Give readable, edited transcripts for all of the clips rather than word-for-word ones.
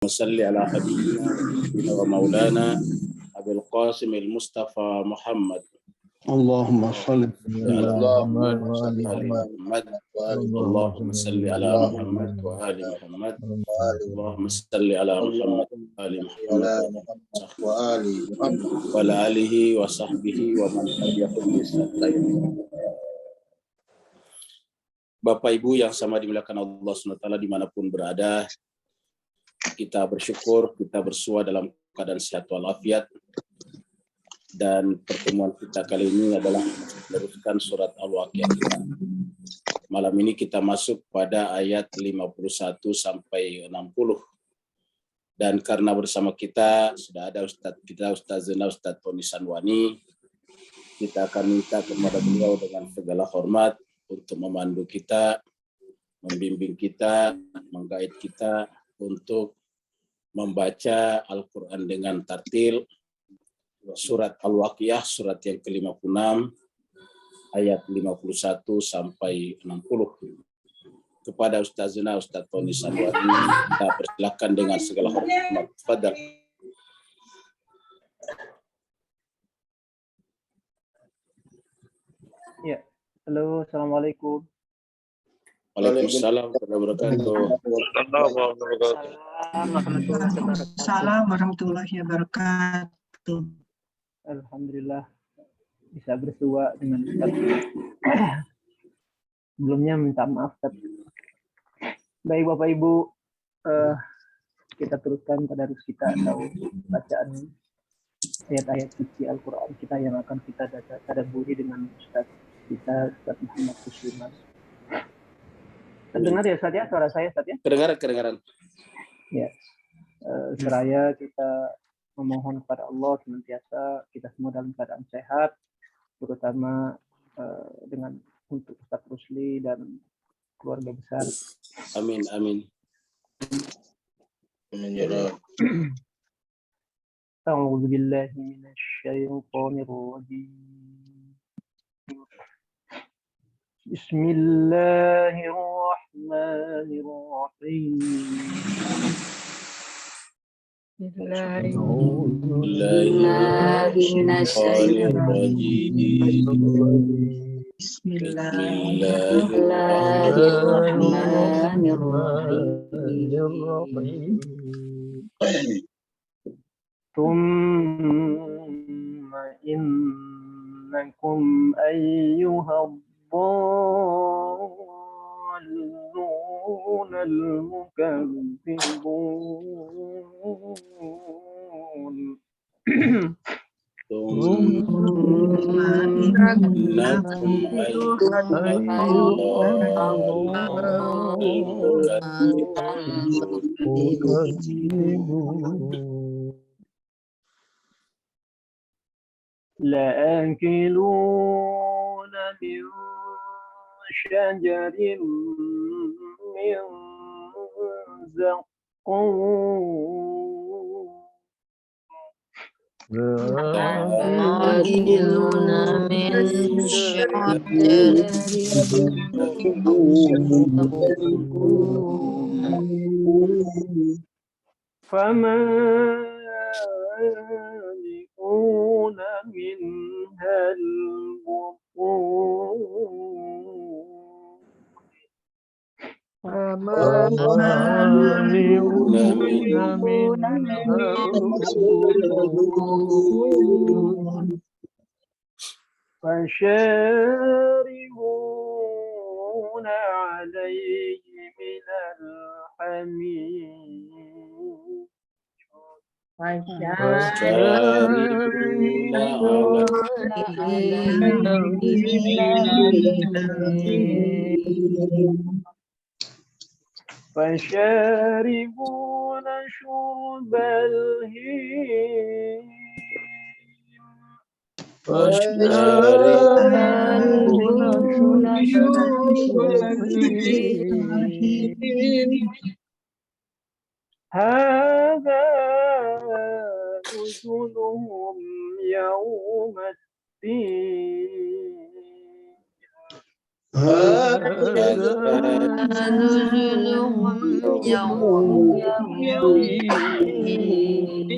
صل على حبيبنا ومولانا أبي القاسم المصطفى محمد. اللهم صل على محمد اللهم صل على محمد وآل محمد. اللهم صل على محمد وآل محمد وعلى آله وصحبه ومن tabi'ahum bi ihsan. Bapak Ibu yang sama dimuliakan Allah SWT dimanapun berada, kita bersyukur kita bersua dalam keadaan sehat walafiat. Dan pertemuan kita kali ini adalah meneruskan surat Al-Waqiah kita. Malam ini kita masuk pada ayat 51 sampai 60. Dan karena bersama kita sudah ada Ustadz kita, Ustadz Zena, Ustadz Tony Sanwani, kita akan minta kepada beliau dengan segala hormat untuk memandu kita, membimbing kita, menggait kita untuk membaca Al-Quran dengan tartil. Surat Al-Waqiah, surat yang ke-56, ayat 51 sampai 60. Kepada Ustaz Zena, Ustaz Tony Sanwani, kita persilakan dengan segala hormat. Fadal. Ya, halo, assalamualaikum. Waalaikumsalam warahmatullahi wabarakatuh. Assalamualaikum warahmatullahi wabarakatuh. Alhamdulillah bisa bersua dengan Ustaz. Sebelumnya minta maaf Ustaz. Baik Bapak Ibu, kita teruskan tadarus kita atau bacaan ayat-ayat suci Al-Quran kita yang akan kita tadabburi dengan Ustaz kita, Ustaz Muhammad Kusliman. Terdengar ya Ustaz ya, suara saya Ustaz ya? Kedengaran. Ya, seraya kita memohon kepada Allah senantiasa kita semua dalam keadaan sehat, terutama dengan untuk Ustaz Rusli dan keluarga besar. Amin. Amin ya Rabb. A'udzu billahi minasy syaithanir rajim. Bismillahirrahmanirrahim. Bismillahirrahmanirrahim. Thumma innakum ayyuhad-dallun al-mukazzibun. لآكلون من شجر من زقوم لآكلون من شجر فمالئون منها البطون فشاربون عليه من الحميم فشاربون شرب الهيم هذا نزلهم يوم الدين هذا نزلهم يوم الدين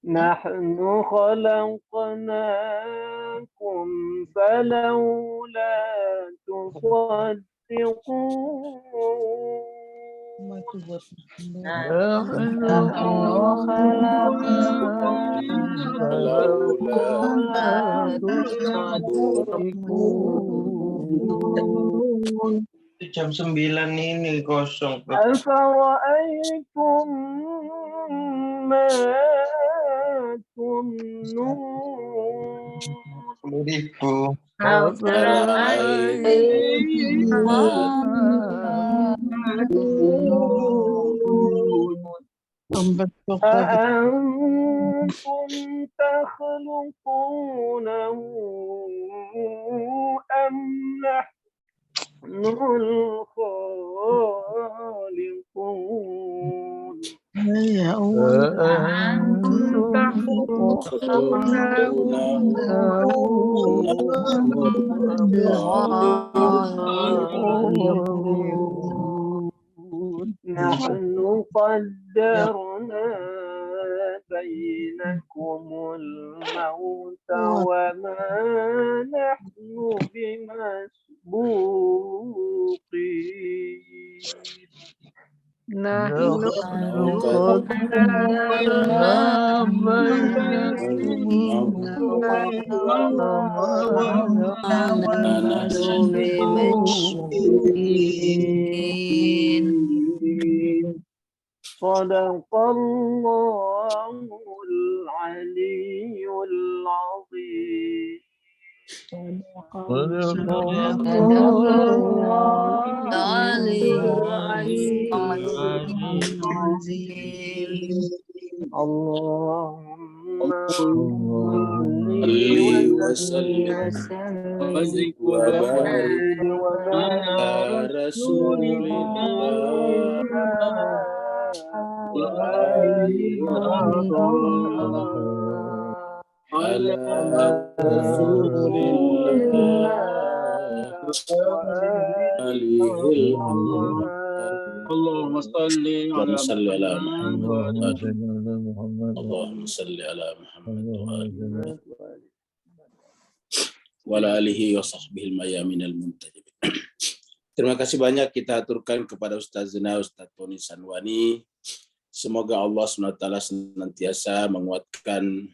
نحن خلقناكم فلولا تصدقون نحن خلقناكم فلولا تصدقون Jam 9 ini kosong. أفرأيتم ما تمنون 10.000. أأنتم تخلقونه أم نحن الخالقون أأنتم تخلقونه نحن قدرنا بينكم الموت وما نحن بمسبوقين نحن قدرنا بينكم صدق الله العلي العظيم اللهم صل وسلم وبارك على رسول الله على رسول الله اللهم صل اللهم صل على محمد محمد اللهم صل على محمد وعلى آله وصحبه الميامين المنتجبين. Terima kasih banyak kita aturkan kepada Ustazna Ustaz Tony Sanwani. Semoga Allah SWT senantiasa menguatkan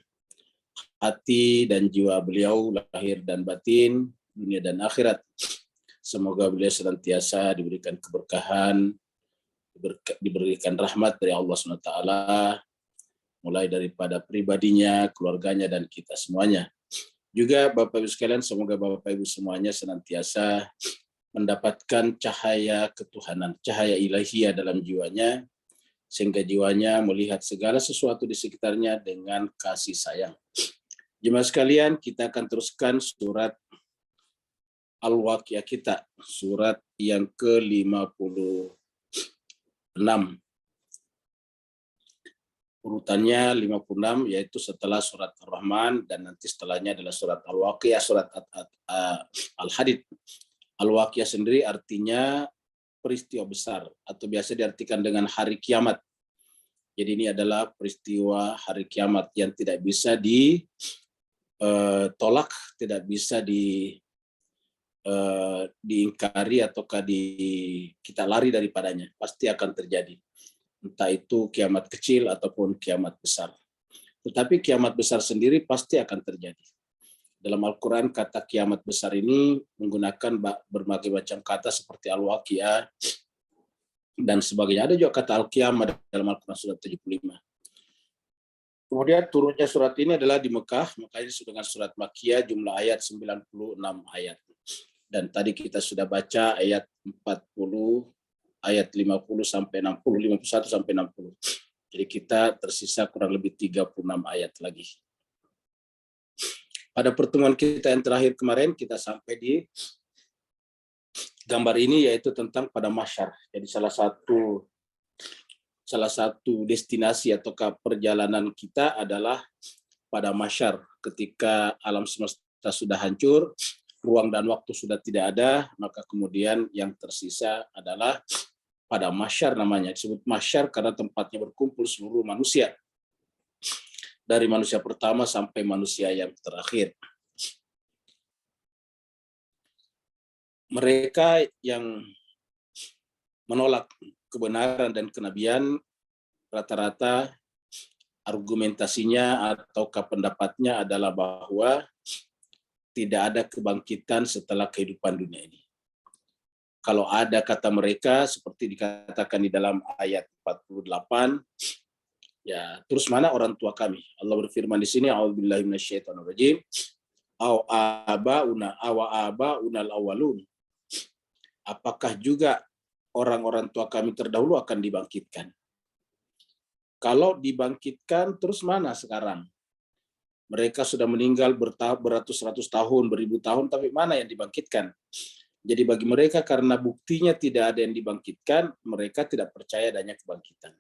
hati dan jiwa beliau lahir dan batin, dunia dan akhirat. Semoga beliau senantiasa diberikan keberkahan, diberikan rahmat dari Allah SWT, mulai daripada pribadinya, keluarganya, dan kita semuanya. Juga Bapak Ibu sekalian, semoga Bapak Ibu semuanya senantiasa mendapatkan cahaya ketuhanan, cahaya ilahiyah dalam jiwanya, sehingga jiwanya melihat segala sesuatu di sekitarnya dengan kasih sayang. Jemaah sekalian, kita akan teruskan surat Al-Waqiah kita, surat yang ke-56. Urutannya 56, yaitu setelah surat Ar-Rahman, dan nanti setelahnya adalah surat Al-Waqiah, surat Al-Hadid. Al-Waqiah sendiri artinya peristiwa besar, atau biasa diartikan dengan hari kiamat. Jadi ini adalah peristiwa hari kiamat yang tidak bisa ditolak, tidak bisa diingkari ataukah kita lari daripadanya. Pasti akan terjadi. Entah itu kiamat kecil ataupun kiamat besar. Tetapi kiamat besar sendiri pasti akan terjadi. Dalam Al-Quran kata kiamat besar ini menggunakan berbagai macam kata seperti Al-Waqiah dan sebagainya. Ada juga kata Al-Qiyamah dalam Al-Quran surat 75. Kemudian turunnya surat ini adalah di Mekah, makanya disebut dengan surat Makkiyah, jumlah ayat 96 ayat. Dan tadi kita sudah baca ayat 40, ayat 50 sampai 60, 51 sampai 60. Jadi kita tersisa kurang lebih 36 ayat lagi. Pada pertemuan kita yang terakhir kemarin, kita sampai di gambar ini, yaitu tentang pada mahsyar. Jadi salah satu destinasi atau perjalanan kita adalah pada mahsyar ketika alam semesta sudah hancur, ruang dan waktu sudah tidak ada, maka kemudian yang tersisa adalah pada mahsyar namanya. Disebut mahsyar karena tempatnya berkumpul seluruh manusia. Dari manusia pertama sampai manusia yang terakhir. Mereka yang menolak kebenaran dan kenabian rata-rata argumentasinya atau pendapatnya adalah bahwa tidak ada kebangkitan setelah kehidupan dunia ini. Kalau ada, kata mereka, seperti dikatakan di dalam ayat 48, ya, terus mana orang tua kami? Allah berfirman di sini, a'udzubillahi minasyaitonirrajim, awa abaunal awwalun. Apakah juga orang-orang tua kami terdahulu akan dibangkitkan? Kalau dibangkitkan, terus mana sekarang? Mereka sudah meninggal beratus-ratus tahun, beribu tahun, tapi mana yang dibangkitkan? Jadi bagi mereka, karena buktinya tidak ada yang dibangkitkan, mereka tidak percaya adanya kebangkitan.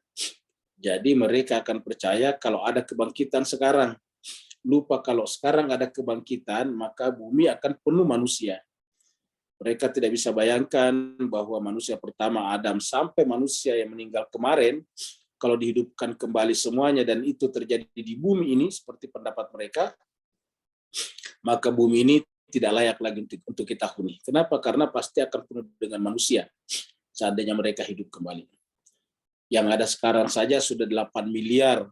Jadi mereka akan percaya kalau ada kebangkitan sekarang. Lupa kalau sekarang ada kebangkitan, maka bumi akan penuh manusia. Mereka tidak bisa bayangkan bahwa manusia pertama Adam sampai manusia yang meninggal kemarin, kalau dihidupkan kembali semuanya dan itu terjadi di bumi ini seperti pendapat mereka, maka bumi ini tidak layak lagi untuk kita huni. Kenapa? Karena pasti akan penuh dengan manusia seandainya mereka hidup kembali. Yang ada sekarang saja sudah 8 miliar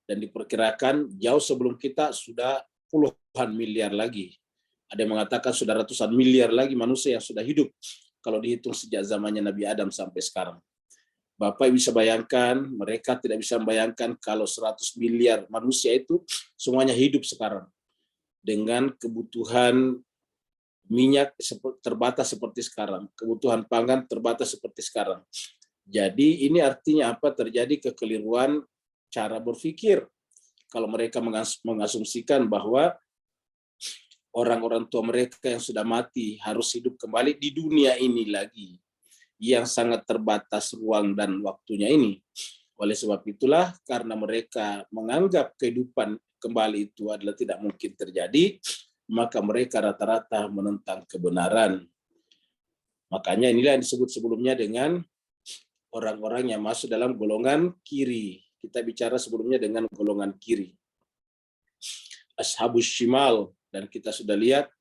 dan diperkirakan jauh sebelum kita sudah puluhan miliar lagi. Ada yang mengatakan sudah ratusan miliar lagi manusia yang sudah hidup kalau dihitung sejak zamannya Nabi Adam sampai sekarang. Bapak bisa bayangkan, mereka tidak bisa membayangkan kalau 100 miliar manusia itu semuanya hidup sekarang. Dengan kebutuhan minyak terbatas seperti sekarang, kebutuhan pangan terbatas seperti sekarang. Jadi ini artinya apa? Terjadi kekeliruan cara berpikir. Kalau mereka mengasumsikan bahwa orang-orang tua mereka yang sudah mati harus hidup kembali di dunia ini lagi, yang sangat terbatas ruang dan waktunya ini. Oleh sebab itulah, karena mereka menganggap kehidupan kembali itu adalah tidak mungkin terjadi, maka mereka rata-rata menentang kebenaran. Makanya inilah yang disebut sebelumnya dengan orang-orang yang masuk dalam golongan kiri. Kita bicara sebelumnya dengan golongan kiri. Ashabus Shimal, dan kita sudah lihat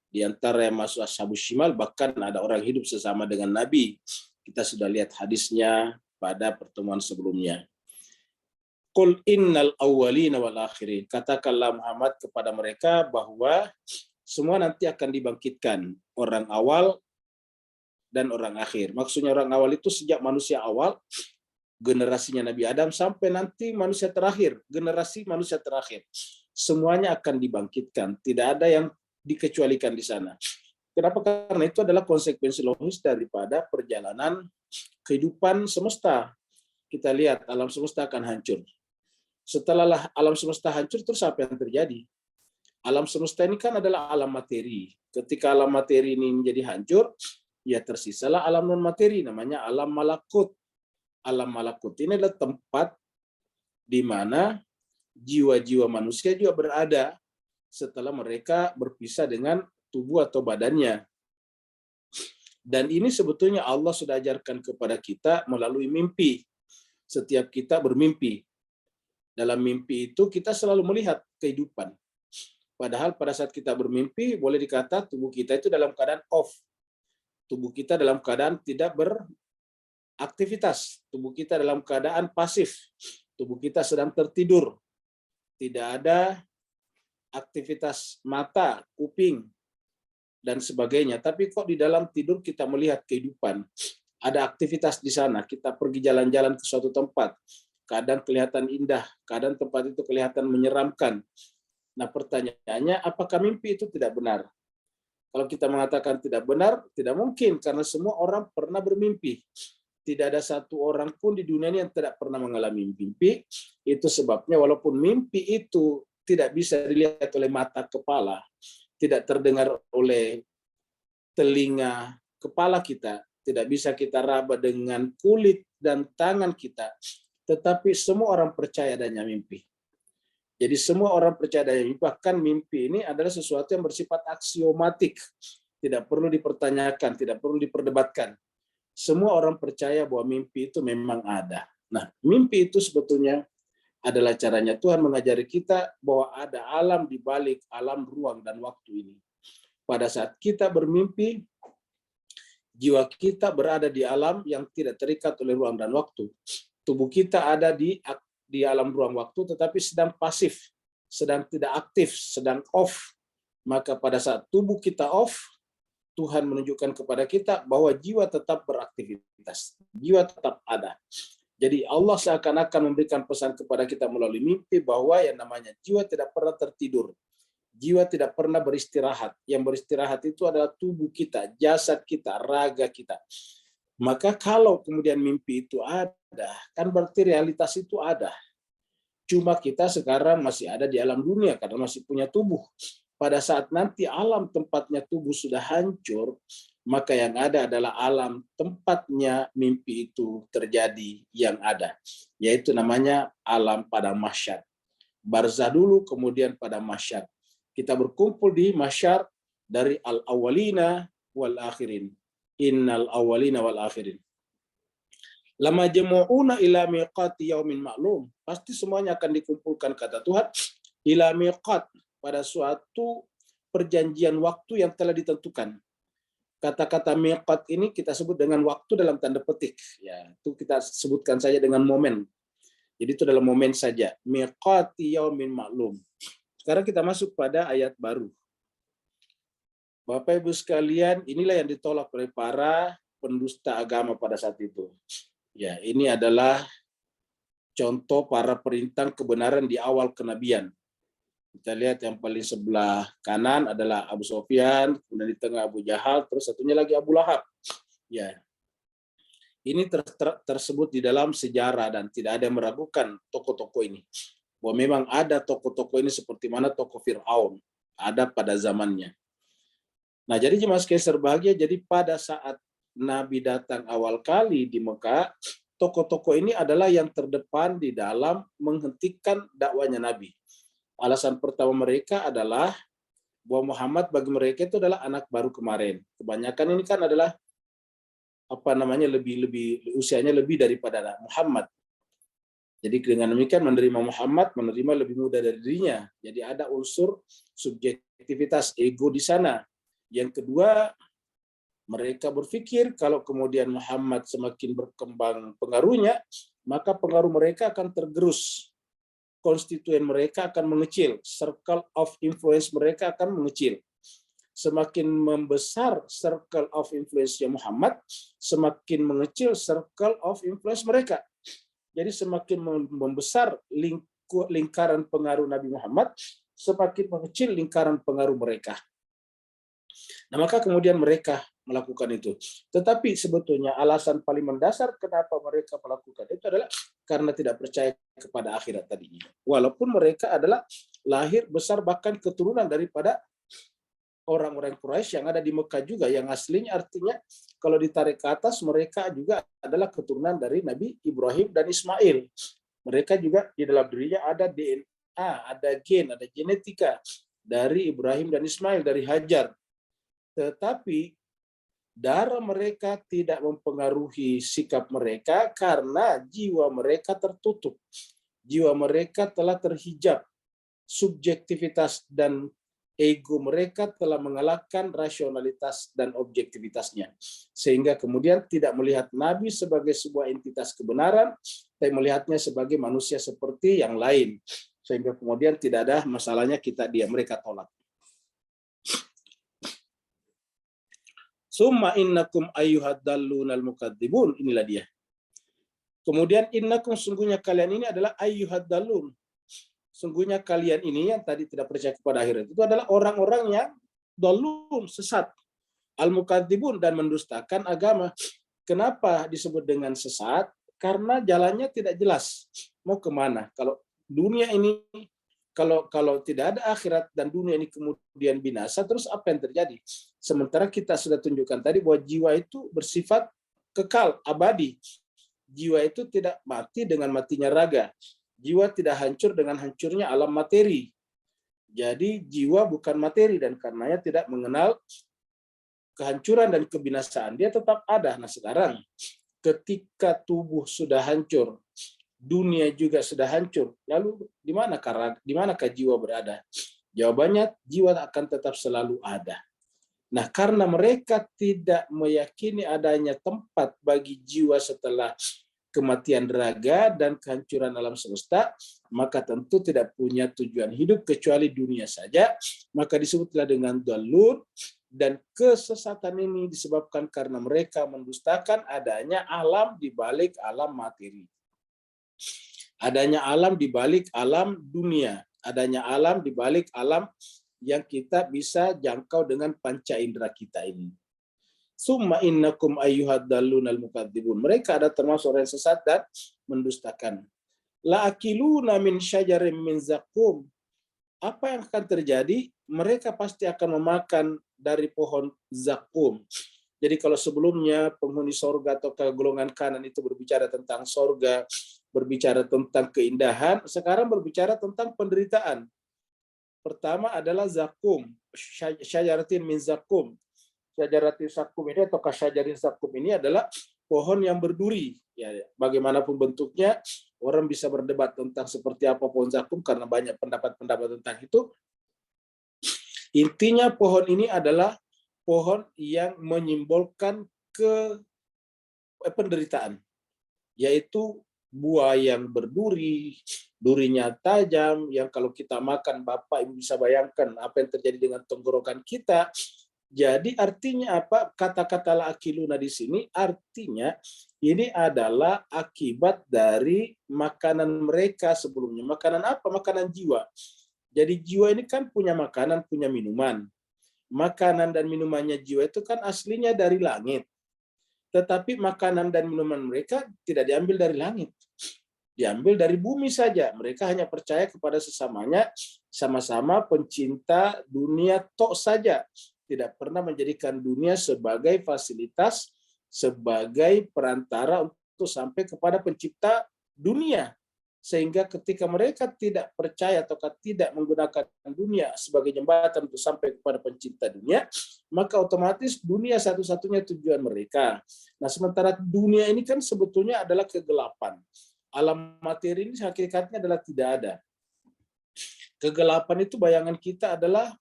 di antara yang masuk Ashabus Shimal, bahkan ada orang hidup sesama dengan Nabi. Kita sudah lihat hadisnya pada pertemuan sebelumnya. Qul innal awwalina wal akhirin. Katakanlah Muhammad kepada mereka bahwa semua nanti akan dibangkitkan. Orang awal dan orang akhir. Maksudnya orang awal itu sejak manusia awal, generasinya Nabi Adam, sampai nanti manusia terakhir, generasi manusia terakhir. Semuanya akan dibangkitkan. Tidak ada yang dikecualikan di sana. Kenapa? Karena itu adalah konsekuensi logis daripada perjalanan kehidupan semesta. Kita lihat alam semesta akan hancur. Setelah alam semesta hancur, terus apa yang terjadi? Alam semesta ini kan adalah alam materi. Ketika alam materi ini menjadi hancur, ya tersisalah alam non materi, namanya alam malakut. Alam malakut ini adalah tempat di mana jiwa-jiwa manusia juga berada setelah mereka berpisah dengan tubuh atau badannya. Dan ini sebetulnya Allah sudah ajarkan kepada kita melalui mimpi. Setiap kita bermimpi. Dalam mimpi itu kita selalu melihat kehidupan. Padahal pada saat kita bermimpi, boleh dikata tubuh kita itu dalam keadaan off. Tubuh kita dalam keadaan tidak beraktivitas. Tubuh kita dalam keadaan pasif. Tubuh kita sedang tertidur. Tidak ada aktivitas mata, kuping, dan sebagainya. Tapi kok di dalam tidur kita melihat kehidupan. Ada aktivitas di sana. Kita pergi jalan-jalan ke suatu tempat. Kadang kelihatan indah, kadang tempat itu kelihatan menyeramkan. Nah, pertanyaannya, apakah mimpi itu tidak benar? Kalau kita mengatakan tidak benar, tidak mungkin, karena semua orang pernah bermimpi. Tidak ada satu orang pun di dunia ini yang tidak pernah mengalami mimpi. Itu sebabnya walaupun mimpi itu tidak bisa dilihat oleh mata kepala, tidak terdengar oleh telinga kepala kita, tidak bisa kita raba dengan kulit dan tangan kita, tetapi semua orang percaya adanya mimpi. Jadi semua orang percaya adanya mimpi, bahkan mimpi ini adalah sesuatu yang bersifat aksiomatik, tidak perlu dipertanyakan, tidak perlu diperdebatkan. Semua orang percaya bahwa mimpi itu memang ada. Nah, mimpi itu sebetulnya adalah caranya Tuhan mengajari kita bahwa ada alam di balik alam ruang dan waktu ini. Pada saat kita bermimpi, jiwa kita berada di alam yang tidak terikat oleh ruang dan waktu. Tubuh kita ada di alam ruang waktu, tetapi sedang pasif, sedang tidak aktif, sedang off. Maka pada saat tubuh kita off, Tuhan menunjukkan kepada kita bahwa jiwa tetap beraktivitas, jiwa tetap ada. Jadi Allah seakan-akan memberikan pesan kepada kita melalui mimpi bahwa yang namanya jiwa tidak pernah tertidur, jiwa tidak pernah beristirahat. Yang beristirahat itu adalah tubuh kita, jasad kita, raga kita. Maka kalau kemudian mimpi itu ada, kan berarti realitas itu ada. Cuma kita sekarang masih ada di alam dunia karena masih punya tubuh. Pada saat nanti alam tempatnya tubuh sudah hancur, maka yang ada adalah alam tempatnya mimpi itu terjadi yang ada. Yaitu namanya alam pada mahsyar. Barzah dulu, kemudian pada mahsyar. Kita berkumpul di mahsyar dari al-awwalina wal-akhirin. Innal awwalina wal-akhirin. Lama jemu'una ila miqati yaumin ma'lum. Pasti semuanya akan dikumpulkan, kata Tuhan, ila miqat, pada suatu perjanjian waktu yang telah ditentukan. Kata-kata miqat ini kita sebut dengan waktu dalam tanda petik. Ya, itu kita sebutkan saja dengan momen. Jadi itu dalam momen saja. Miqati yaumin ma'lum. Sekarang kita masuk pada ayat baru. Bapak Ibu sekalian, inilah yang ditolak oleh para pendusta agama pada saat itu. Ya, ini adalah contoh para perintah kebenaran di awal kenabian. Kita lihat yang paling sebelah kanan adalah Abu Sufyan, kemudian di tengah Abu Jahal, terus satunya lagi Abu Lahab. Ya, ini tersebut di dalam sejarah dan tidak ada yang meragukan tokoh-tokoh ini. Bahwa memang ada tokoh-tokoh ini seperti mana tokoh Fir'aun ada pada zamannya. Nah, jadi jemaah sekalian berbahagia, jadi pada saat Nabi datang awal kali di Mekah, tokoh-tokoh ini adalah yang terdepan di dalam menghentikan dakwanya Nabi. Alasan pertama mereka adalah bahwa Muhammad bagi mereka itu adalah anak baru kemarin. Kebanyakan ini kan adalah lebih usianya lebih daripada Muhammad. Jadi dengan demikian menerima Muhammad, menerima lebih muda dari dirinya. Jadi ada unsur subjektivitas ego di sana. Yang kedua, mereka berpikir kalau kemudian Muhammad semakin berkembang pengaruhnya, maka pengaruh mereka akan tergerus. Konstituen mereka akan mengecil, circle of influence mereka akan mengecil. Semakin membesar circle of influence-nya Muhammad, semakin mengecil circle of influence mereka. Jadi semakin membesar lingkaran pengaruh Nabi Muhammad, semakin mengecil lingkaran pengaruh mereka. Nah, maka kemudian mereka melakukan itu. Tetapi sebetulnya alasan paling mendasar kenapa mereka melakukan itu adalah karena tidak percaya kepada akhirat tadinya. Walaupun mereka adalah lahir besar bahkan keturunan daripada orang-orang Quraisy yang ada di Mekah juga, yang aslinya artinya kalau ditarik ke atas mereka juga adalah keturunan dari Nabi Ibrahim dan Ismail. Mereka juga di dalam dirinya ada DNA, ada gen, ada genetika dari Ibrahim dan Ismail, dari Hajar. Tetapi darah mereka tidak mempengaruhi sikap mereka karena jiwa mereka tertutup. Jiwa mereka telah terhijab. Subjektivitas dan ego mereka telah mengalahkan rasionalitas dan objektivitasnya. Sehingga kemudian tidak melihat Nabi sebagai sebuah entitas kebenaran, tapi melihatnya sebagai manusia seperti yang lain. Sehingga kemudian tidak ada masalahnya mereka tolak. Summa innakum ayyuhad dallunal mukadzibun, inilah dia. Kemudian innakum, sungguhnya kalian ini adalah ayyuhad dallun. Sungguhnya kalian ini yang tadi tidak percaya kepada akhirat itu adalah orang-orang yang dallun, sesat. Al-mukadzibun, dan mendustakan agama. Kenapa disebut dengan sesat? Karena jalannya tidak jelas. Mau kemana? Kalau dunia ini kalau tidak ada akhirat dan dunia ini kemudian binasa, terus apa yang terjadi? Sementara kita sudah tunjukkan tadi bahwa jiwa itu bersifat kekal, abadi. Jiwa itu tidak mati dengan matinya raga. jiwa tidak hancur dengan hancurnya alam materi. Jadi jiwa bukan materi dan karenanya tidak mengenal kehancuran dan kebinasaan. Dia tetap ada. Nah sekarang ketika tubuh sudah hancur, dunia juga sudah hancur, lalu di manakah jiwa berada? Jawabannya, jiwa akan tetap selalu ada. Nah, karena mereka tidak meyakini adanya tempat bagi jiwa setelah kematian raga dan kehancuran alam semesta, maka tentu tidak punya tujuan hidup kecuali dunia saja. Maka disebutlah dengan dalun, dan kesesatan ini disebabkan karena mereka mendustakan adanya alam di balik alam materi. Adanya alam di balik alam dunia, adanya alam di balik alam yang kita bisa jangkau dengan panca indera kita ini. Summa innakum ayyuhad dallunal mukadzibun. Mereka ada termasuk orang yang sesat dan mendustakan. La akiluna min syajarin min zakum. Apa yang akan terjadi? Mereka pasti akan memakan dari pohon zakum. Jadi kalau sebelumnya penghuni sorga atau golongan kanan itu berbicara tentang sorga, berbicara tentang keindahan, sekarang berbicara tentang penderitaan. Pertama adalah zakum, syajaratin min zakum. Syajaratin zakum ini atau kasyajarin zakum ini adalah pohon yang berduri. Ya, bagaimanapun bentuknya, orang bisa berdebat tentang seperti apa pohon zakum karena banyak pendapat-pendapat tentang itu. Intinya pohon ini adalah pohon yang menyimbolkan penderitaan, yaitu buah yang berduri, durinya tajam, yang kalau kita makan, Bapak Ibu bisa bayangkan apa yang terjadi dengan tenggorokan kita. Jadi artinya apa? Kata-kata la akiluna di sini artinya ini adalah akibat dari makanan mereka sebelumnya. Makanan apa? Makanan jiwa. Jadi jiwa ini kan punya makanan, punya minuman. Makanan dan minumannya jiwa itu kan aslinya dari langit. Tetapi makanan dan minuman mereka tidak diambil dari langit. Diambil dari bumi saja. Mereka hanya percaya kepada sesamanya, sama-sama pencinta dunia tok saja. Tidak pernah menjadikan dunia sebagai fasilitas, sebagai perantara untuk sampai kepada pencipta dunia. Sehingga ketika mereka tidak percaya atau tidak menggunakan dunia sebagai jembatan untuk sampai kepada pencipta dunia, maka otomatis dunia satu-satunya tujuan mereka. Nah, sementara dunia ini kan sebetulnya adalah kegelapan. Alam materi ini hakikatnya adalah tidak ada. Kegelapan itu bayangan kita adalah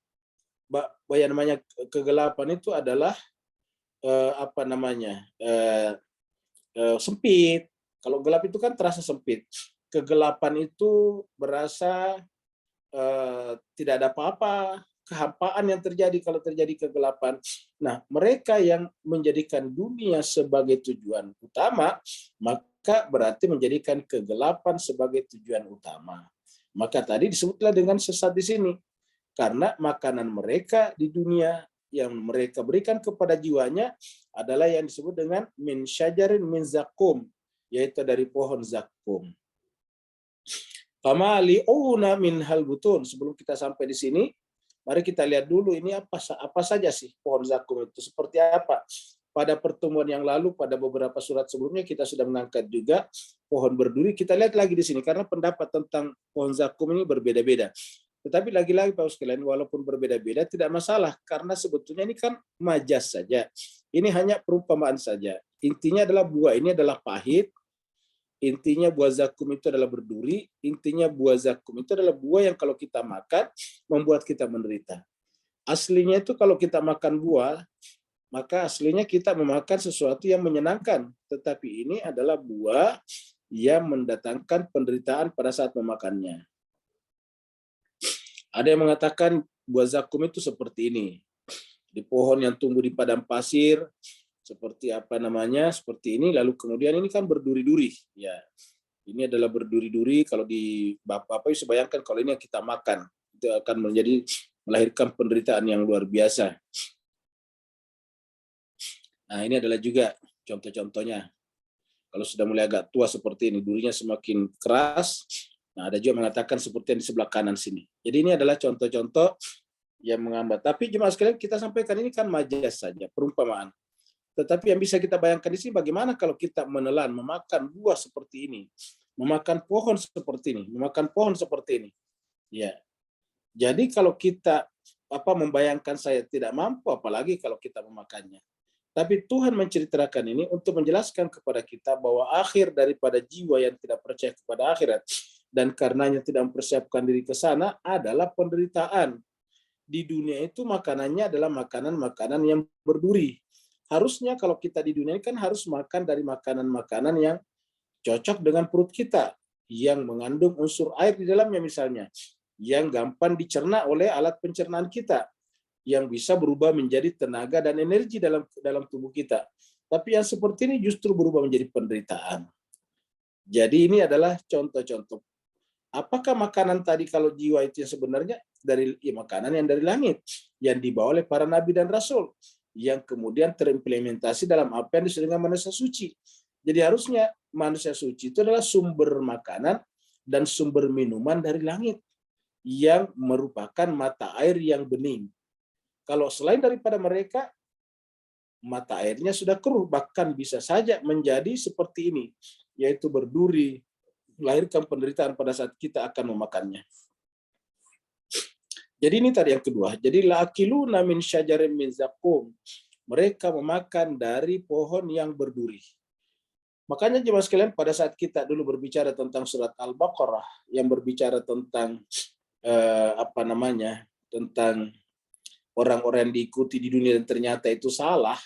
kegelapan itu adalah sempit. Kalau gelap itu kan terasa sempit. Kegelapan itu berasa tidak ada apa-apa, kehampaan yang terjadi kalau terjadi kegelapan. Nah, mereka yang menjadikan dunia sebagai tujuan utama, maka berarti menjadikan kegelapan sebagai tujuan utama. Maka tadi disebutlah dengan sesat di sini. Karena makanan mereka di dunia yang mereka berikan kepada jiwanya adalah yang disebut dengan min syajarin min zakum, yaitu dari pohon zakum. Famali'una min hal butun. Sebelum kita sampai di sini, mari kita lihat dulu ini apa saja sih pohon zakum itu, seperti apa. Pada pertemuan yang lalu, pada beberapa surat sebelumnya kita sudah mengangkat juga pohon berduri. Kita lihat lagi di sini karena pendapat tentang pohon zakum ini berbeda-beda. Tetapi lagi-lagi Pak sekalian, walaupun berbeda-beda tidak masalah karena sebetulnya ini kan majas saja. Ini hanya perumpamaan saja. Intinya adalah buah ini adalah pahit. Intinya buah zakum itu adalah berduri. Intinya buah zakum itu adalah buah yang kalau kita makan membuat kita menderita. Aslinya itu kalau kita makan buah, maka aslinya kita memakan sesuatu yang menyenangkan. Tetapi ini adalah buah yang mendatangkan penderitaan pada saat memakannya. Ada yang mengatakan buah zakum itu seperti ini. Di pohon yang tumbuh di padang pasir, seperti seperti ini, lalu kemudian ini kan berduri-duri. Ya, ini adalah berduri-duri. Kalau di Bapak bisa bayangkan kalau ini yang kita makan, itu akan melahirkan penderitaan yang luar biasa. Nah, ini adalah juga contoh-contohnya. Kalau sudah mulai agak tua seperti ini, durinya semakin keras. Nah, ada juga mengatakan seperti yang di sebelah kanan sini. Jadi ini adalah contoh-contoh yang menggambar. Tapi jemaah sekalian, kita sampaikan ini kan majas saja, perumpamaan. Tetapi yang bisa kita bayangkan di sini bagaimana kalau kita menelan, memakan buah seperti ini. memakan pohon seperti ini, memakan pohon seperti ini. Ya. Jadi kalau kita membayangkan saya tidak mampu, apalagi kalau kita memakannya. Tapi Tuhan menceritakan ini untuk menjelaskan kepada kita bahwa akhir daripada jiwa yang tidak percaya kepada akhirat dan karenanya tidak mempersiapkan diri ke sana adalah penderitaan. Di dunia itu makanannya adalah makanan-makanan yang berduri. Harusnya kalau kita di dunia ini kan harus makan dari makanan-makanan yang cocok dengan perut kita, yang mengandung unsur air di dalamnya misalnya, yang gampang dicerna oleh alat pencernaan kita, yang bisa berubah menjadi tenaga dan energi dalam tubuh kita. Tapi yang seperti ini justru berubah menjadi penderitaan. Jadi ini adalah contoh-contoh. Apakah makanan tadi kalau jiwa itu yang sebenarnya dari makanan yang dari langit, yang dibawa oleh para nabi dan rasul, yang kemudian terimplementasi dalam apa yang disebut dengan manusia suci. Jadi harusnya manusia suci itu adalah sumber makanan dan sumber minuman dari langit, yang merupakan mata air yang bening. Kalau selain daripada mereka, mata airnya sudah keruh, bahkan bisa saja menjadi seperti ini, yaitu berduri, melahirkan penderitaan pada saat kita akan memakannya. Jadi ini tadi yang kedua. Jadi la'akiluna min syajarin min zakum. Mereka memakan dari pohon yang berduri. Makanya jemaah sekalian, pada saat kita dulu berbicara tentang surat Al-Baqarah yang berbicara tentang tentang orang-orang yang diikuti di dunia dan ternyata itu salah.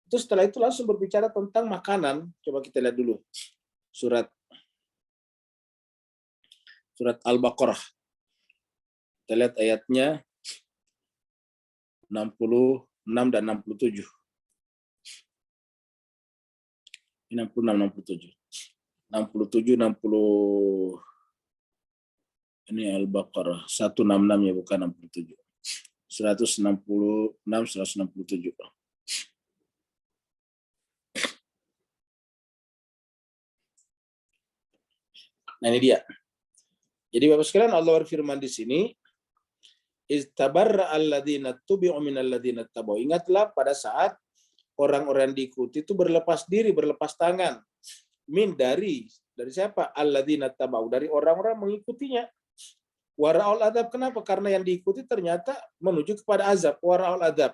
Itu setelah itu langsung berbicara tentang makanan. Coba kita lihat dulu surat Al-Baqarah. Kita lihat ayatnya 66 dan 67. 66, 67. 67, 60. Ini Al-Baqarah 166 ya, bukan 67. 166, 167. Nah ini dia. Jadi Bapak sekalian, Allah berfirman di sini, istabarra alladzina tubi'u minal ladzina tabau. Ingatlah pada saat orang-orang diikuti itu berlepas diri, berlepas tangan. Dari siapa? Alladzina tabau, dari orang-orang mengikutinya. Wara'ul adab, kenapa? Karena yang diikuti ternyata menuju kepada azab. Wara'ul adab.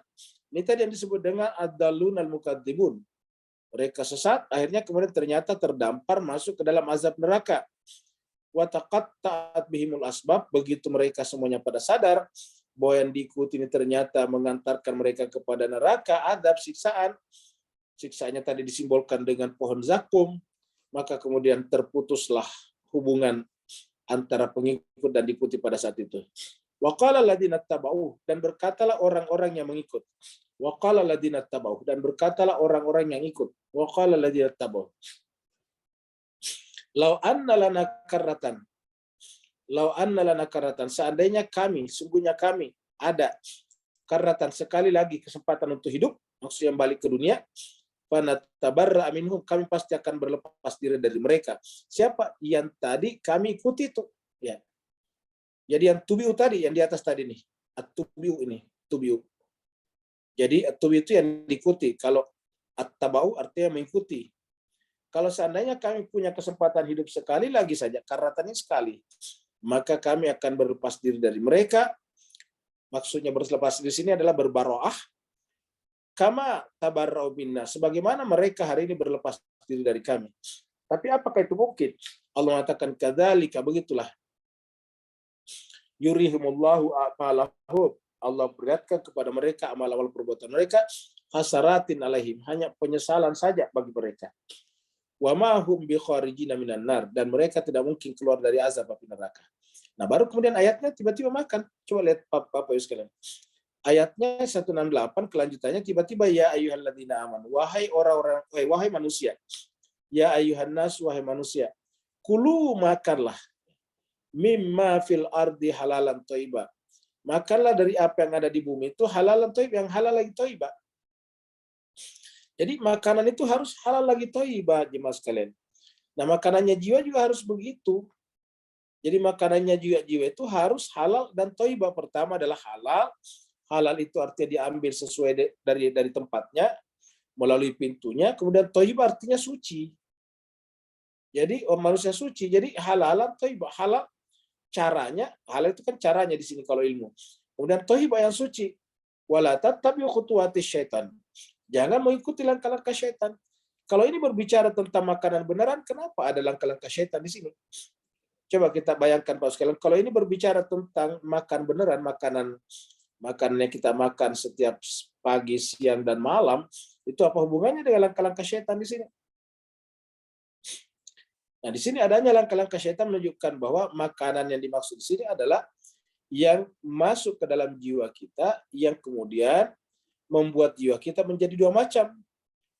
Ini tadi yang disebut dengan ad-dallun al-mukadzibun. Mereka sesat, akhirnya kemudian ternyata terdampar masuk ke dalam azab neraka. Wa taqatta'at bihimul asbab, begitu mereka semuanya pada sadar bahwa yang diikuti ini ternyata mengantarkan mereka kepada neraka, azab, siksaan. Siksaannya tadi disimbolkan dengan pohon zakum, maka kemudian terputuslah hubungan antara pengikut dan diikuti pada saat itu. Wa qala alladziina tabauh, dan berkatalah orang-orang yang mengikut. Wa qala alladziina tabauh, dan berkatalah orang-orang yang ikut. Wa qala alladziina tabauh, lau anna lana karratan. Lau anna lana karratan, seandainya kami, sungguhnya kami ada karratan, sekali lagi kesempatan untuk hidup, maksudnya balik ke dunia, fanatabarra minhum, kami pasti akan berlepas diri dari mereka. Siapa? Yang tadi kami ikuti itu. Ya. Jadi yang tubiu tadi, yang di atas tadi nih. At-tubiu ini, tubiu. Jadi at-tubiu itu yang diikuti. Kalau at-tabau artinya mengikuti. Kalau seandainya kami punya kesempatan hidup sekali lagi saja, karatannya sekali, maka kami akan berlepas diri dari mereka. Maksudnya berlepas di sini adalah berbaroah. Kama tabarra'u minna, sebagaimana mereka hari ini berlepas diri dari kami. Tapi apakah itu mungkin? Allah mengatakan kadzalika, begitulah. Yurihimullahu a'malahum, Allah perlihatkan kepada mereka amal-amal perbuatan mereka, hasaratin alaihim, hanya penyesalan saja bagi mereka. Wa ma hum bi kharijina minan nar, dan mereka tidak mungkin keluar dari azab api neraka. Nah, baru kemudian ayatnya tiba-tiba makan. Coba lihat Bapak Ibu sekalian. Ayatnya 168, kelanjutannya tiba-tiba ya ayyuhalladzina amanu, wahai orang-orang, wahai manusia. Ya ayyuhan nas, wahai manusia. Kulu, makanlah. Mimma fil ardi halalan thayyiba. Makanlah dari apa yang ada di bumi itu halalan thayyib, yang halal lagi thayyiba. Jadi makanan itu harus halal lagi thayyiba, jemaah sekalian. Nah, makanannya jiwa juga harus begitu. Jadi makanannya jiwa itu harus halal dan thayyiba. Pertama adalah halal. Halal itu artinya diambil sesuai dari tempatnya, melalui pintunya. Kemudian thayyib artinya suci. Jadi manusia suci. Jadi halalan thayyibah, halal caranya, halal itu kan caranya di sini kalau ilmu. Kemudian thayyibah yang suci. Wala tattabi'u khutuwatis syaitan. Jangan mengikuti langkah-langkah syaitan. Kalau ini berbicara tentang makanan beneran, kenapa ada langkah-langkah syaitan di sini? Coba kita bayangkan Pak sekalian, kalau ini berbicara tentang makan beneran, makanan yang kita makan setiap pagi, siang, dan malam, itu apa hubungannya dengan langkah-langkah syaitan di sini? Nah, di sini adanya langkah-langkah syaitan menunjukkan bahwa makanan yang dimaksud di sini adalah yang masuk ke dalam jiwa kita, yang kemudian membuat jiwa kita menjadi dua macam,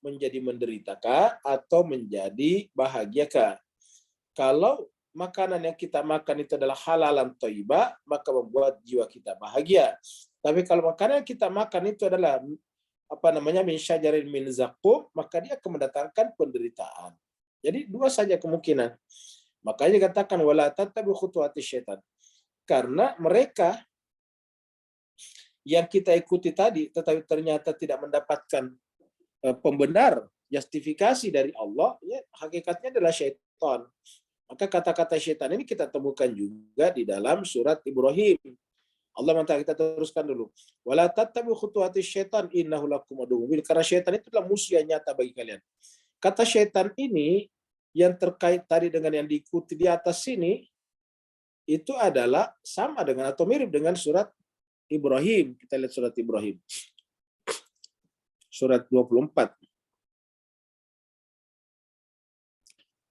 menjadi menderitakah atau menjadi bahagiakah. Kalau makanan yang kita makan itu adalah halalan thayyibah, maka membuat jiwa kita bahagia. Tapi kalau makanan yang kita makan itu adalah min syajarin min zaqqum, maka dia akan mendatangkan penderitaan. Jadi dua saja kemungkinan. Makanya dikatakan wala tattabi'u khutuwatis syaitan. Karena mereka yang kita ikuti tadi tetapi ternyata tidak mendapatkan pembenar justifikasi dari Allah, ya hakikatnya adalah syaitan. Maka kata-kata syaitan ini kita temukan juga di dalam surat Ibrahim. Allah mengatakan, kita teruskan dulu. Wala tattabi'u khutuwatis syaitan innahu lakum aduwwun mubin. Karena syaitan itu adalah musuh yang nyata bagi kalian. Kata syaitan ini yang terkait tadi dengan yang diikuti di atas sini itu adalah sama dengan atau mirip dengan surat Ibrahim. Kita lihat surat Ibrahim. Surat 24.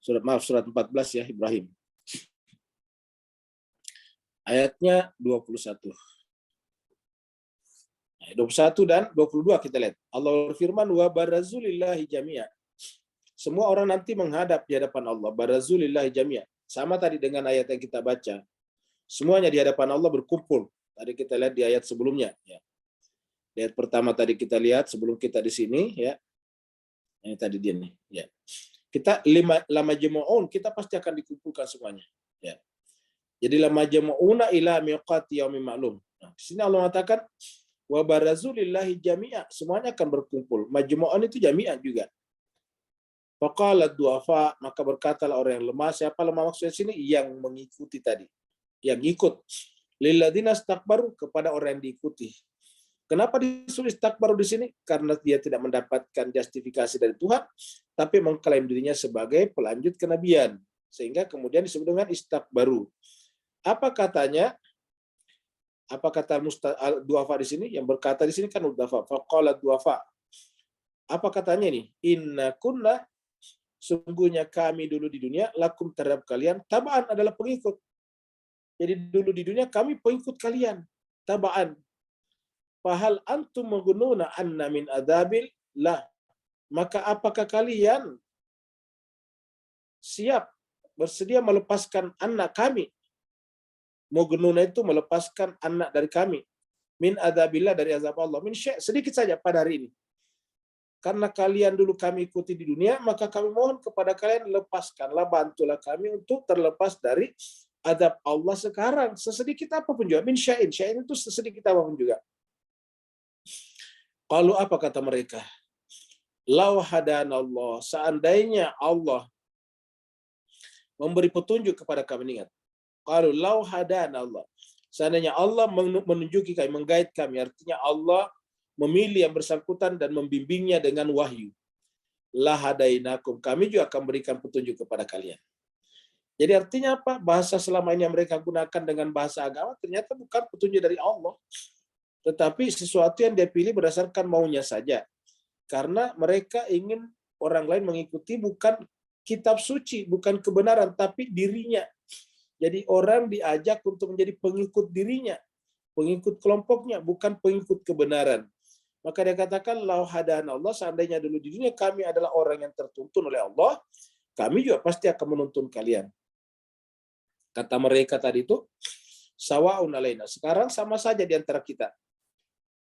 Surat 14 ya, Ibrahim. Ayatnya 21. 21 dan 22 kita lihat. Allah berfirman, wa barazulillahi jami'a. Semua orang nanti menghadap di hadapan Allah. Barazulillahi jami'a. Sama tadi dengan ayat yang kita baca. Semuanya di hadapan Allah berkumpul. Tadi kita lihat di ayat sebelumnya. Ya. Di ayat pertama tadi kita lihat sebelum kita di sini. Ya. Ini tadi dia nih. Ya. Kita lama jama'un, kita pasti akan dikumpulkan semuanya. Ya. Jadi lama jama'una ila miqati yaumin ma'lum. Nah, di sini Allah mengatakan wa barazulillahi jami'a. Semuanya akan berkumpul. Majmu'un itu jami'an juga. Faqala du'afa, maka berkatalah orang yang lemah. Siapa lemah maksudnya sini? Yang mengikuti tadi. Yang ikut. Lilladina istakbaru, kepada orang yang diikuti. Kenapa disuruh istakbaru di sini? Karena dia tidak mendapatkan justifikasi dari Tuhan, tapi mengklaim dirinya sebagai pelanjut kenabian. Sehingga kemudian disebut dengan istakbaru. Apa katanya? Apa kata du'afa di sini? Yang berkata di sini kan du'afa. Faqala du'afa. Apa katanya ini? Inna kunna, sungguhnya kami dulu di dunia, lakum terhadap kalian, tabaan adalah pengikut. Jadi dulu di dunia kami pengikut kalian, tabaan. Fahal antum menggununa anna min adabil lah. Maka apakah kalian siap bersedia melepaskan anak kami? Menggununa itu melepaskan anak dari kami. Min adabillah, dari azab Allah. Min syai', sedikit saja pada hari ini. Karena kalian dulu kami ikuti di dunia, maka kami mohon kepada kalian, lepaskanlah, bantulah kami untuk terlepas dari azab Allah sekarang. Sesedikit apapun juga. Min syai'in. Syai'in itu sesedikit apapun juga. Kalau apa kata mereka? Lau hadanallah. Seandainya Allah memberi petunjuk kepada kami, ingat. Kalau lau hadanallah. Seandainya Allah menunjuki kami, menggait kami. Artinya Allah memilih yang bersangkutan dan membimbingnya dengan wahyu. Lahadainakum, kami juga akan berikan petunjuk kepada kalian. Jadi artinya apa? Bahasa selama ini yang mereka gunakan dengan bahasa agama ternyata bukan petunjuk dari Allah, tetapi sesuatu yang dia pilih berdasarkan maunya saja. Karena mereka ingin orang lain mengikuti bukan kitab suci, bukan kebenaran, tapi dirinya. Jadi orang diajak untuk menjadi pengikut dirinya, pengikut kelompoknya, bukan pengikut kebenaran. Maka dia katakan, lau hadanallah, seandainya dulu di dunia kami adalah orang yang tertuntun oleh Allah, kami juga pasti akan menuntun kalian. Kata mereka tadi itu, sawa'un alaina. Sekarang sama saja di antara kita.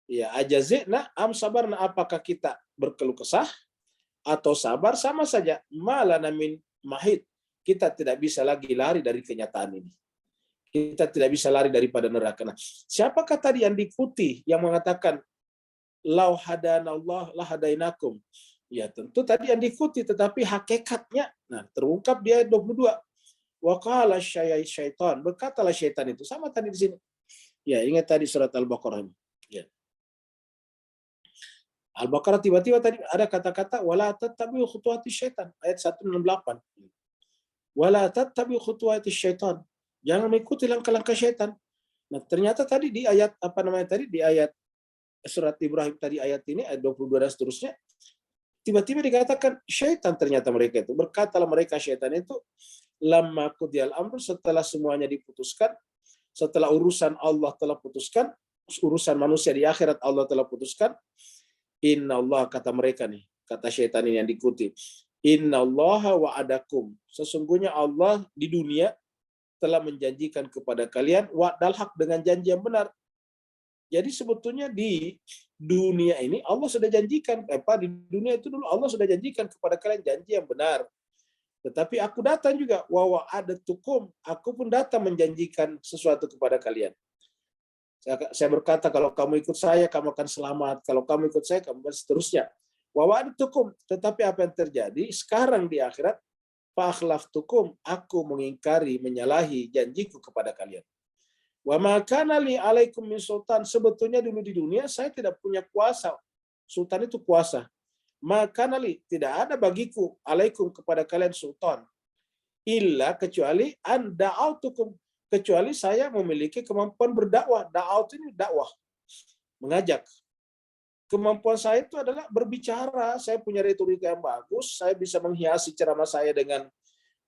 Ya, ajazina am sabarna, apakah kita berkeluh kesah atau sabar, sama saja. Malana min mahid. Kita tidak bisa lagi lari dari kenyataan ini. Kita tidak bisa lari daripada neraka. Nah, siapakah tadi yang diikuti yang mengatakan lau hadanallah la hadainakum? Ya tentu tadi yang diikuti, tetapi hakikatnya, nah terungkap di ayat 22. Wa qala syaitan, berkatalah syaitan itu, sama tadi di sini. Ya, ingat tadi surat Al-Baqarah ini. Ya. Al-Baqarah tiba-tiba tadi ada kata-kata wala tattabi'u khutuwati syaitan, ayat 168. Wala tattabi'u khutuwati syaitan. Jangan mengikuti langkah-langkah syaitan. Nah, ternyata tadi di ayat di ayat surat Ibrahim tadi ayat ini ayat 22 dan seterusnya tiba-tiba dikatakan syaitan, ternyata mereka itu berkatalah mereka syaitan itu lamma qudiyal amru, setelah semuanya diputuskan, setelah urusan Allah telah putuskan, urusan manusia di akhirat Allah telah putuskan, innallaha, kata mereka nih, kata syaitan ini yang diikuti, innallaha wa'adakum, sesungguhnya Allah di dunia telah menjanjikan kepada kalian wa'dal haq, dengan janji yang benar. Jadi sebetulnya di dunia ini Allah sudah janjikan, di dunia itu dulu Allah sudah janjikan kepada kalian janji yang benar. Tetapi aku datang juga, wa wa'adatukum, aku pun datang menjanjikan sesuatu kepada kalian. Saya berkata, kalau kamu ikut saya, kamu akan selamat. Kalau kamu ikut saya, kamu akan seterusnya. Wa wa'adatukum, tetapi apa yang terjadi sekarang di akhirat? Fa akhlaftukum, aku mengingkari, menyalahi janjiku kepada kalian. Wa ma kana li alaikum min sultan, sebetulnya dulu di dunia saya tidak punya kuasa. Sultan itu kuasa. Maka nali, tidak ada bagiku alaikum kepada kalian sultan, illa, kecuali anda'autukum, kecuali saya memiliki kemampuan berdakwah. Da'aut ini dakwah, mengajak. Kemampuan saya itu adalah berbicara, saya punya retorika yang bagus, saya bisa menghiasi ceramah saya dengan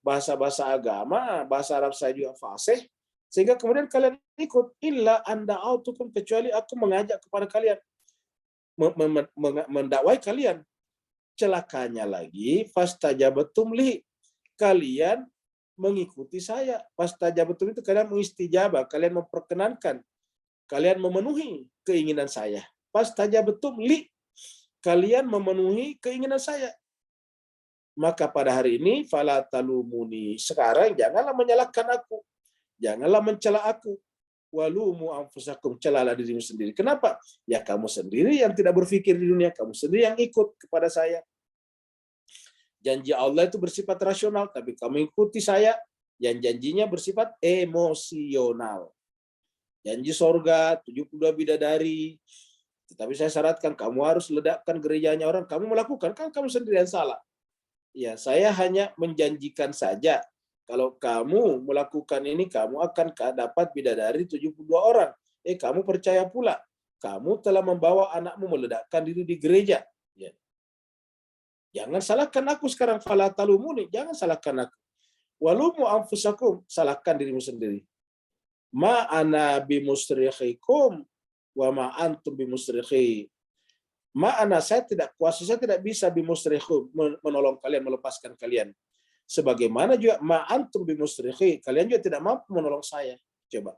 bahasa-bahasa agama, bahasa Arab saya juga fasih, sehingga kemudian kalian ikut. Illa anda'autukum, kecuali aku mengajak kepada kalian, mendakwai kalian. Celakanya lagi, fastajabatum li, kalian mengikuti saya. Fastajabatum itu kalian mengistijabah, kalian memperkenankan, kalian memenuhi keinginan saya. Fastajabatum li, kalian memenuhi keinginan saya. Maka pada hari ini fala talumuni, sekarang janganlah menyalahkan aku, janganlah mencela aku. Walumu anfusakum, celalah dirimu sendiri. Kenapa? Ya kamu sendiri yang tidak berpikir di dunia, kamu sendiri yang ikut kepada saya. Janji Allah itu bersifat rasional, tapi kamu ikuti saya yang janjinya bersifat emosional. Janji sorga, 72 bidadari, tetapi saya syaratkan kamu harus ledakkan gerejanya orang, kamu melakukan, kan kamu sendiri yang salah. Ya, saya hanya menjanjikan saja. Kalau kamu melakukan ini, kamu akan dapat bidadari 72 orang. Kamu percaya pula. Kamu telah membawa anakmu meledakkan diri di gereja. Ya. Jangan salahkan aku sekarang. Fala talumuni, jangan salahkan aku. Walumu anfusakum, salahkan dirimu sendiri. Ma ana bimusrikhikum wa ma antum bimusrikhi. Ma ana, saya tidak kuasa, saya tidak bisa bimusrikhikum, menolong kalian, melepaskan kalian. Sebagaimana juga ma'antum bimusrikhi, kalian juga tidak mampu menolong saya. Coba.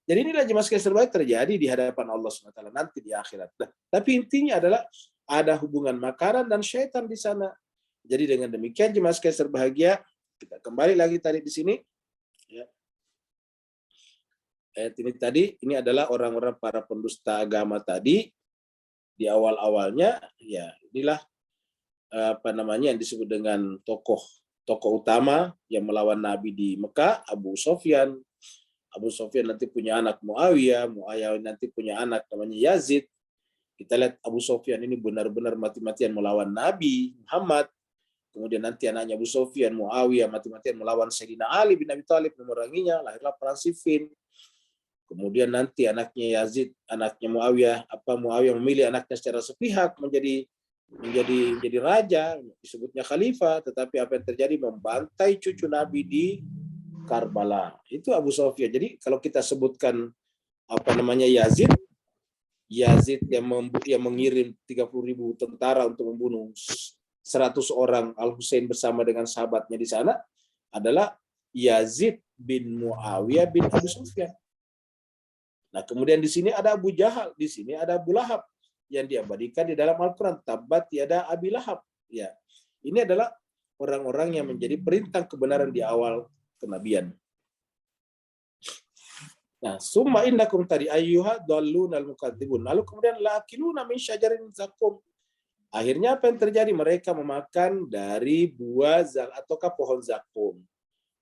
Jadi inilah jemaah sekalian terbaik terjadi di hadapan Allah SWT nanti di akhirat. Nah, tapi intinya adalah ada hubungan makanan dan syaitan di sana. Jadi dengan demikian jemaah sekalian berbahagia, kita kembali lagi tadi di sini. Ya. Ayat ini tadi, ini adalah orang-orang para pendusta agama tadi di awal-awalnya. Ya, inilah yang disebut dengan tokoh utama yang melawan Nabi di Mekah, Abu Sofyan. Abu Sofyan nanti punya anak Muawiyah nanti punya anak namanya Yazid. Kita lihat Abu Sofyan ini benar-benar mati-matian melawan Nabi Muhammad. Kemudian nanti anaknya Abu Sofyan, Muawiyah, mati-matian melawan Sayyidina Ali bin Abi Thalib, memeranginya, lahirlah perang Siffin. Kemudian nanti anaknya Yazid, anaknya Muawiyah memilih anaknya secara sepihak menjadi raja, disebutnya khalifah, tetapi apa yang terjadi, membantai cucu Nabi di Karbala. Itu Abu Sofyan. Jadi kalau kita sebutkan Yazid yang mengirim 30.000 tentara untuk membunuh 100 orang Al-Husain bersama dengan sahabatnya di sana, adalah Yazid bin Muawiyah bin Abu Sufyan. Nah, kemudian di sini ada Abu Jahal, di sini ada Abu Lahab yang diabadikan di dalam Al-Quran, tabat yada Abi Lahab. Ya, ini adalah orang-orang yang menjadi perintah kebenaran di awal kenabian. Nah, summa innakum tadi ayyuha dhallunal mukadzibun. Lalu kemudian la'akiluna min syajarin zakum. Akhirnya apa yang terjadi? Mereka memakan dari buah ataukah pohon zakum.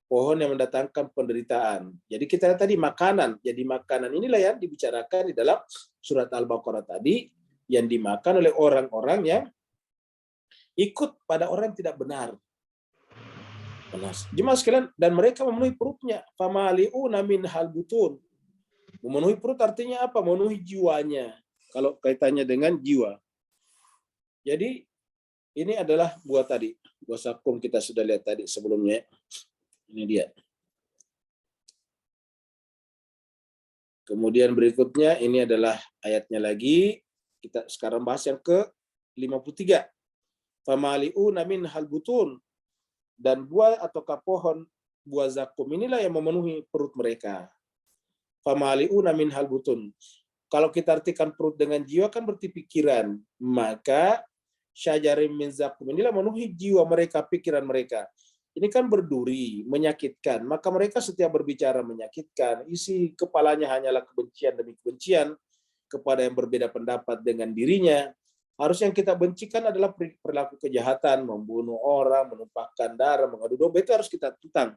Pohon yang mendatangkan penderitaan. Jadi kita lihat tadi makanan. Jadi makanan inilah yang dibicarakan di dalam surat Al-Baqarah tadi, yang dimakan oleh orang-orang yang ikut pada orang yang tidak benar. Jemaah sekalian, dan mereka memenuhi perutnya. Famali'una minhal butun. Memenuhi perut artinya apa? Memenuhi jiwanya. Kalau kaitannya dengan jiwa. Jadi ini adalah buah tadi. Buah zakum kita sudah lihat tadi sebelumnya. Ini dia. Kemudian berikutnya ini adalah ayatnya lagi. Kita sekarang bahas yang ke-53. Famali'una minhal butun. Dan buah ataukah pohon buah zakum inilah yang memenuhi perut mereka. Famali'una minhal butun. Kalau kita artikan perut dengan jiwa kan berarti pikiran. Maka syajarim min zakum inilah memenuhi jiwa mereka, pikiran mereka. Ini kan berduri, menyakitkan. Maka mereka setiap berbicara menyakitkan. Isi kepalanya hanyalah kebencian demi kebencian kepada yang berbeda pendapat dengan dirinya. Harus yang kita bencikan adalah perilaku kejahatan, membunuh orang, menumpahkan darah, mengadu domba. Itu harus kita tentang.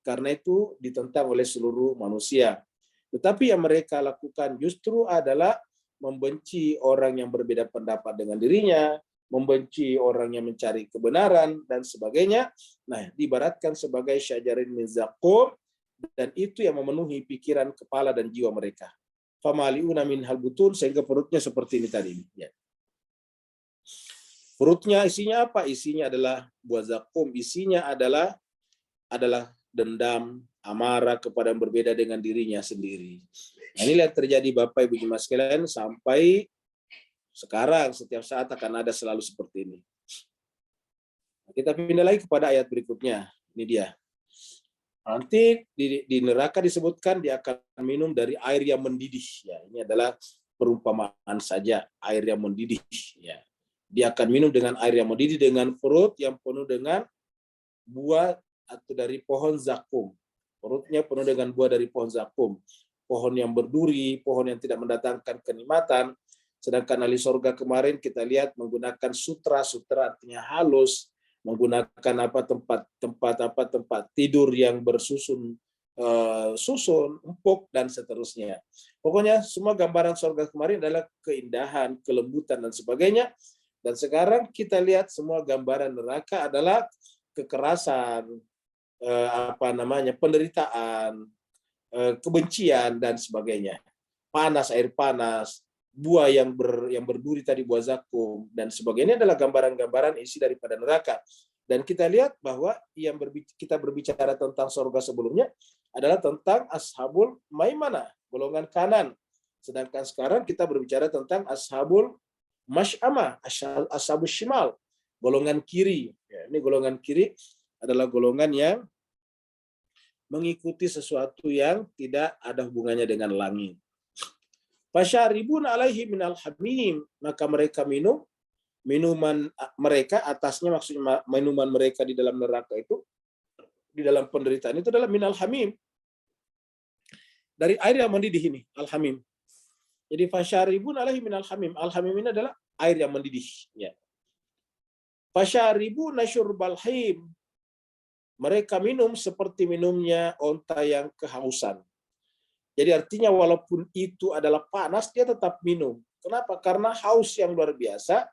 Karena itu ditentang oleh seluruh manusia. Tetapi yang mereka lakukan justru adalah membenci orang yang berbeda pendapat dengan dirinya, membenci orang yang mencari kebenaran, dan sebagainya. Nah, diibaratkan sebagai syajarin min zakum, dan itu yang memenuhi pikiran, kepala, dan jiwa mereka. Famali'una minhal butun, sehingga perutnya seperti ini tadi. Ya. Perutnya isinya apa? Isinya adalah buah zakum, isinya adalah dendam, amarah kepada yang berbeda dengan dirinya sendiri. Nah, inilah yang terjadi Bapak Ibu jemaah sekalian sampai sekarang, setiap saat akan ada selalu seperti ini. Kita pindah lagi kepada ayat berikutnya. Ini dia. Nanti di neraka disebutkan dia akan minum dari air yang mendidih. Ya, ini adalah perumpamaan saja, air yang mendidih. Ya. Dia akan minum dengan air yang mendidih dengan perut yang penuh dengan buah atau dari pohon zakum. Perutnya penuh dengan buah dari pohon zakum. Pohon yang berduri, pohon yang tidak mendatangkan kenikmatan. Sedangkan ahli surga kemarin kita lihat menggunakan sutra artinya halus, menggunakan tempat tidur yang bersusun empuk dan seterusnya. Pokoknya semua gambaran surga kemarin adalah keindahan, kelembutan dan sebagainya. Dan sekarang kita lihat semua gambaran neraka adalah kekerasan, penderitaan, kebencian dan sebagainya. Panas, air panas, buah yang berduri tadi, buah zakum dan sebagainya adalah gambaran-gambaran isi daripada neraka. Dan kita lihat bahwa kita berbicara tentang surga sebelumnya adalah tentang ashabul maimanah, golongan kanan. Sedangkan sekarang kita berbicara tentang ashabul masy'amah, ashabul shimal, golongan kiri. Ya, ini golongan kiri adalah golongan yang mengikuti sesuatu yang tidak ada hubungannya dengan langit. Fasyaribun alaihi minal hamim, maka mereka minum minuman mereka atasnya, maksudnya minuman mereka di dalam neraka itu, di dalam penderitaan itu adalah minal hamim, dari air yang mendidih ini, al-hamim. Jadi fasyaribun alaihi minal hamim. Al-hamim ini adalah air yang mendidih. Ya. Fasyaribun syurbal him. Mereka minum seperti minumnya onta yang kehausan. Jadi artinya walaupun itu adalah panas, dia tetap minum. Kenapa? Karena haus yang luar biasa.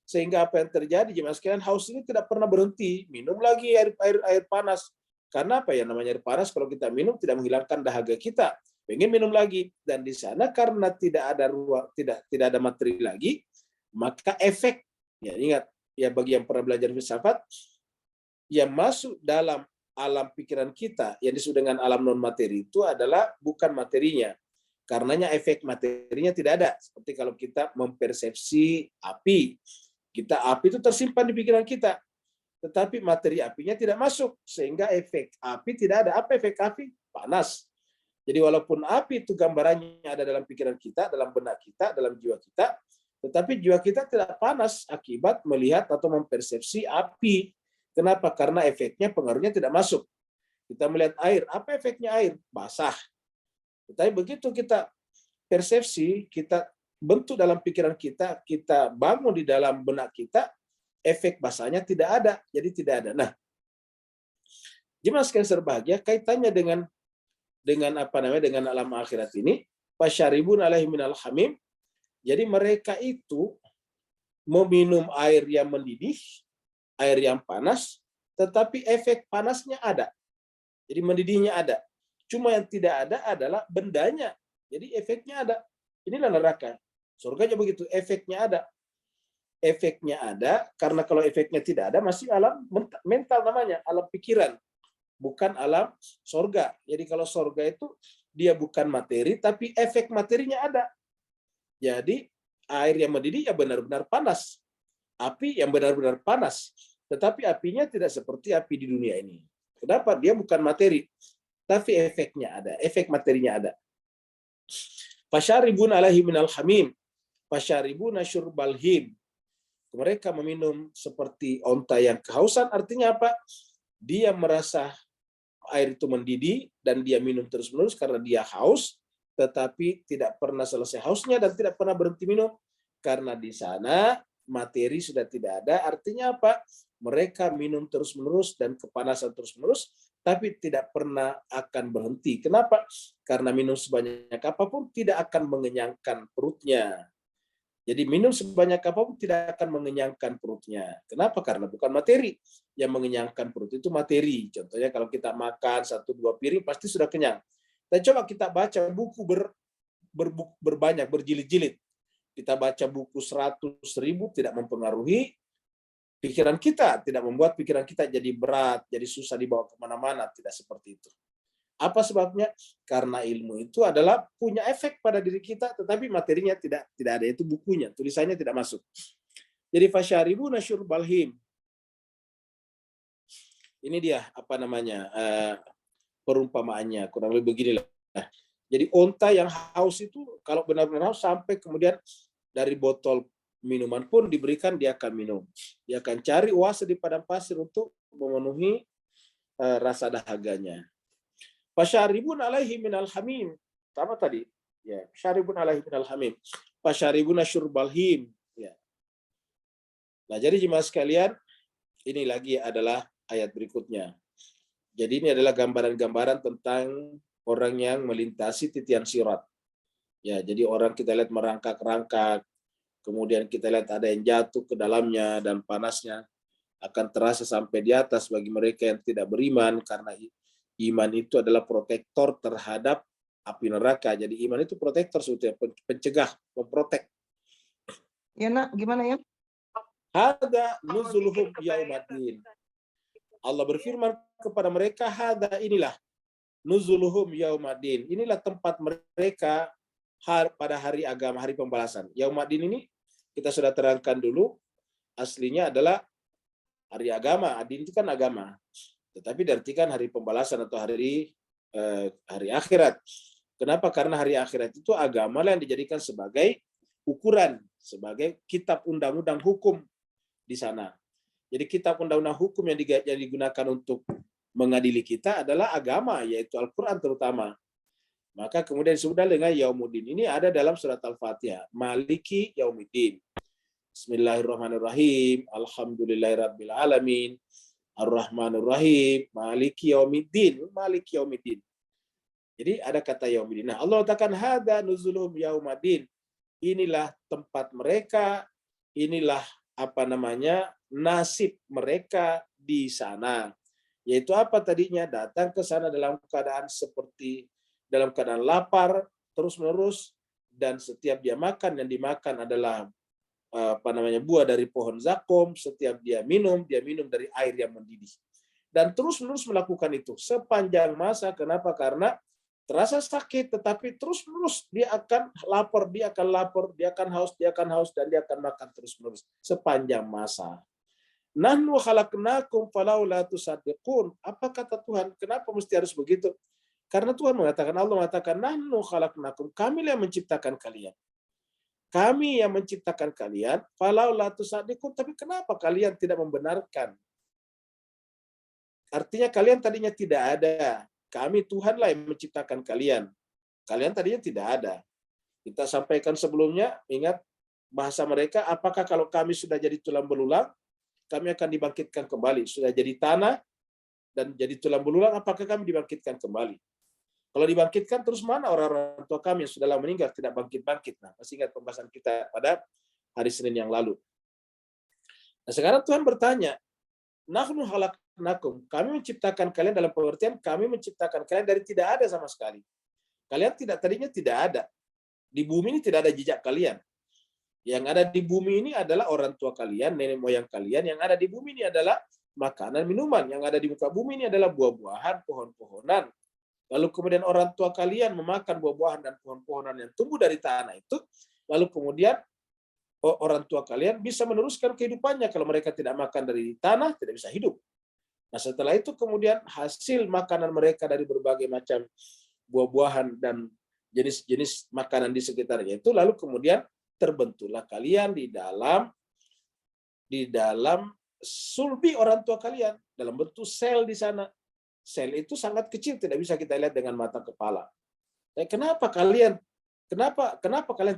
Sehingga apa yang terjadi, jemaah sekalian, haus ini tidak pernah berhenti. Minum lagi air panas. Karena apa ya, namanya air panas, kalau kita minum tidak menghilangkan dahaga kita. Pengen minum lagi. Dan di sana karena tidak ada ruang, tidak ada materi lagi, maka efek, ya ingat, ya bagi yang pernah belajar filsafat, yang masuk dalam alam pikiran kita, yang disebut dengan alam non materi, itu adalah bukan materinya. Karenanya efek materinya tidak ada. Seperti kalau kita mempersepsi api, api itu tersimpan di pikiran kita, tetapi materi apinya tidak masuk, sehingga efek api tidak ada. Apa efek api? Panas. Jadi walaupun api itu gambarannya ada dalam pikiran kita, dalam benak kita, dalam jiwa kita, tetapi jiwa kita tidak panas akibat melihat atau mempersepsi api. Kenapa? Karena efeknya, pengaruhnya tidak masuk. Kita melihat air, apa efeknya air? Basah. Tapi begitu kita persepsi, kita bentuk dalam pikiran kita, kita bangun di dalam benak kita, efek basahnya tidak ada. Jadi tidak ada. Nah, jemaah sekalian berbahagia, kaitannya dengan dengan alam akhirat ini, fasyaribun alaihi minal hamim. Jadi mereka itu meminum air yang mendidih, air yang panas, tetapi efek panasnya ada. Jadi mendidihnya ada. Cuma yang tidak ada adalah bendanya. Jadi efeknya ada. Inilah neraka. Surga aja begitu, efeknya ada. Efeknya ada, karena kalau efeknya tidak ada, masih alam mental namanya, alam pikiran. Bukan alam surga. Jadi kalau surga itu, dia bukan materi, tapi efek materinya ada. Jadi air yang mendidih ya benar-benar panas. Api yang benar-benar panas. Tetapi apinya tidak seperti api di dunia ini. Kenapa? Dia bukan materi. Tapi efeknya ada. Efek materinya ada. Fasyaribun alaihi minal hamim. Fasyaribuna syurbal him. Mereka meminum seperti onta yang kehausan. Artinya apa? Dia merasa air itu mendidih dan dia minum terus-menerus karena dia haus, tetapi tidak pernah selesai hausnya dan tidak pernah berhenti minum. Karena di sana materi sudah tidak ada. Artinya apa? Mereka minum terus-menerus dan kepanasan terus-menerus, tapi tidak pernah akan berhenti. Kenapa? Karena minum sebanyak apapun tidak akan mengenyangkan perutnya. Jadi minum sebanyak apapun tidak akan mengenyangkan perutnya. Kenapa? Karena bukan materi. Yang mengenyangkan perut itu materi. Contohnya kalau kita makan 1-2 piring pasti sudah kenyang. Dan coba kita baca buku berbanyak, berjilid-jilid. Kita baca buku 100.000 tidak mempengaruhi pikiran kita, tidak membuat pikiran kita jadi berat, jadi susah dibawa kemana-mana. Tidak seperti itu. Apa sebabnya? Karena ilmu itu adalah punya efek pada diri kita, tetapi materinya tidak ada. Itu bukunya, tulisannya tidak masuk. Jadi fasyaribuna syurbal him. Ini dia perumpamaannya, kurang lebih beginilah. Jadi onta yang haus itu kalau benar-benar haus sampai kemudian dari botol minuman pun diberikan, dia akan minum. Dia akan cari oase di padang pasir untuk memenuhi rasa dahaganya. Fasyaribun alaihi minal hamim. Sama tadi. Ya, syaribun alaihi minal hamim. Fasyaribuna syurbal him. Ya. Nah, jadi jemaah sekalian, ini lagi adalah ayat berikutnya. Jadi ini adalah gambaran-gambaran tentang orang yang melintasi titian sirat. Ya, jadi orang kita lihat merangkak-rangkak, kemudian kita lihat ada yang jatuh ke dalamnya dan panasnya akan terasa sampai di atas bagi mereka yang tidak beriman, karena iman itu adalah protektor terhadap api neraka. Jadi iman itu protektor, sebetulnya pencegah, memprotek. Ya nak, gimana ya? Hada nuzuluhum yaumaddin. Allah berfirman kepada mereka, hada inilah nuzuluhum yaumaddin. Inilah tempat mereka pada hari agama, hari pembalasan. Yaumaddin ini kita sudah terangkan dulu, aslinya adalah hari agama. Adin itu kan agama. Tetapi diartikan hari pembalasan atau hari akhirat. Kenapa? Karena hari akhirat itu agama yang dijadikan sebagai ukuran, sebagai kitab undang-undang hukum di sana. Jadi kitab undang-undang hukum yang digunakan untuk mengadili kita adalah agama, yaitu Al-Quran terutama. Maka kemudian sudah dengan Yaumuddin. Ini ada dalam surat Al-Fatihah. Maliki Yaumiddin. Bismillahirrahmanirrahim. Alhamdulillahirabbil alamin. Ar-Rahmanir-Rahim, Maliki Yaumiddin, Maliki Yaumiddin. Jadi ada kata Yaumiddin. Nah, Allah katakan hada nuzulum yaumaddin. Inilah tempat mereka, inilah nasib mereka di sana. Yaitu apa tadinya? Datang ke sana dalam keadaan lapar terus-menerus, dan setiap dia makan, yang dimakan adalah buah dari pohon zakum. Setiap dia minum dari air yang mendidih, dan terus-menerus melakukan itu sepanjang masa. Kenapa? Karena terasa sakit, tetapi terus-menerus dia akan lapar, dia akan haus, dan dia akan makan terus-menerus sepanjang masa. Nahnu khalaqnakum falaula tusaddiqun. Apa kata Tuhan? Kenapa mesti harus begitu? Karena Tuhan mengatakan, Allah mengatakan, nahnu khalaqnakum, kami yang menciptakan kalian. Kami yang menciptakan kalian, falau la tusaddiqun, tapi kenapa kalian tidak membenarkan? Artinya kalian tadinya tidak ada. Kami Tuhanlah yang menciptakan kalian. Kalian tadinya tidak ada. Kita sampaikan sebelumnya, ingat bahasa mereka, apakah kalau kami sudah jadi tulang belulang, kami akan dibangkitkan kembali. Sudah jadi tanah dan jadi tulang belulang, apakah kami dibangkitkan kembali? Kalau dibangkitkan, terus mana orang-orang tua kami yang sudah lama meninggal, tidak bangkit-bangkit? Nah, masih ingat pembahasan kita pada hari Senin yang lalu. Nah, sekarang Tuhan bertanya, Nahnu khalaqnakum, kami menciptakan kalian dalam pengertian, kami menciptakan kalian dari tidak ada sama sekali. Kalian tadinya tidak ada. Di bumi ini tidak ada jejak kalian. Yang ada di bumi ini adalah orang tua kalian, nenek moyang kalian. Yang ada di bumi ini adalah makanan, minuman. Yang ada di muka bumi ini adalah buah-buahan, pohon-pohonan. Lalu kemudian orang tua kalian memakan buah-buahan dan pohon-pohonan yang tumbuh dari tanah itu. Lalu kemudian orang tua kalian bisa meneruskan kehidupannya. Kalau mereka tidak makan dari tanah, tidak bisa hidup. Nah, setelah itu kemudian hasil makanan mereka dari berbagai macam buah-buahan dan jenis-jenis makanan di sekitarnya itu, lalu kemudian terbentuklah kalian di dalam sulbi orang tua kalian, dalam bentuk sel di sana. Sel itu sangat kecil, tidak bisa kita lihat dengan mata kepala. Tapi kenapa kalian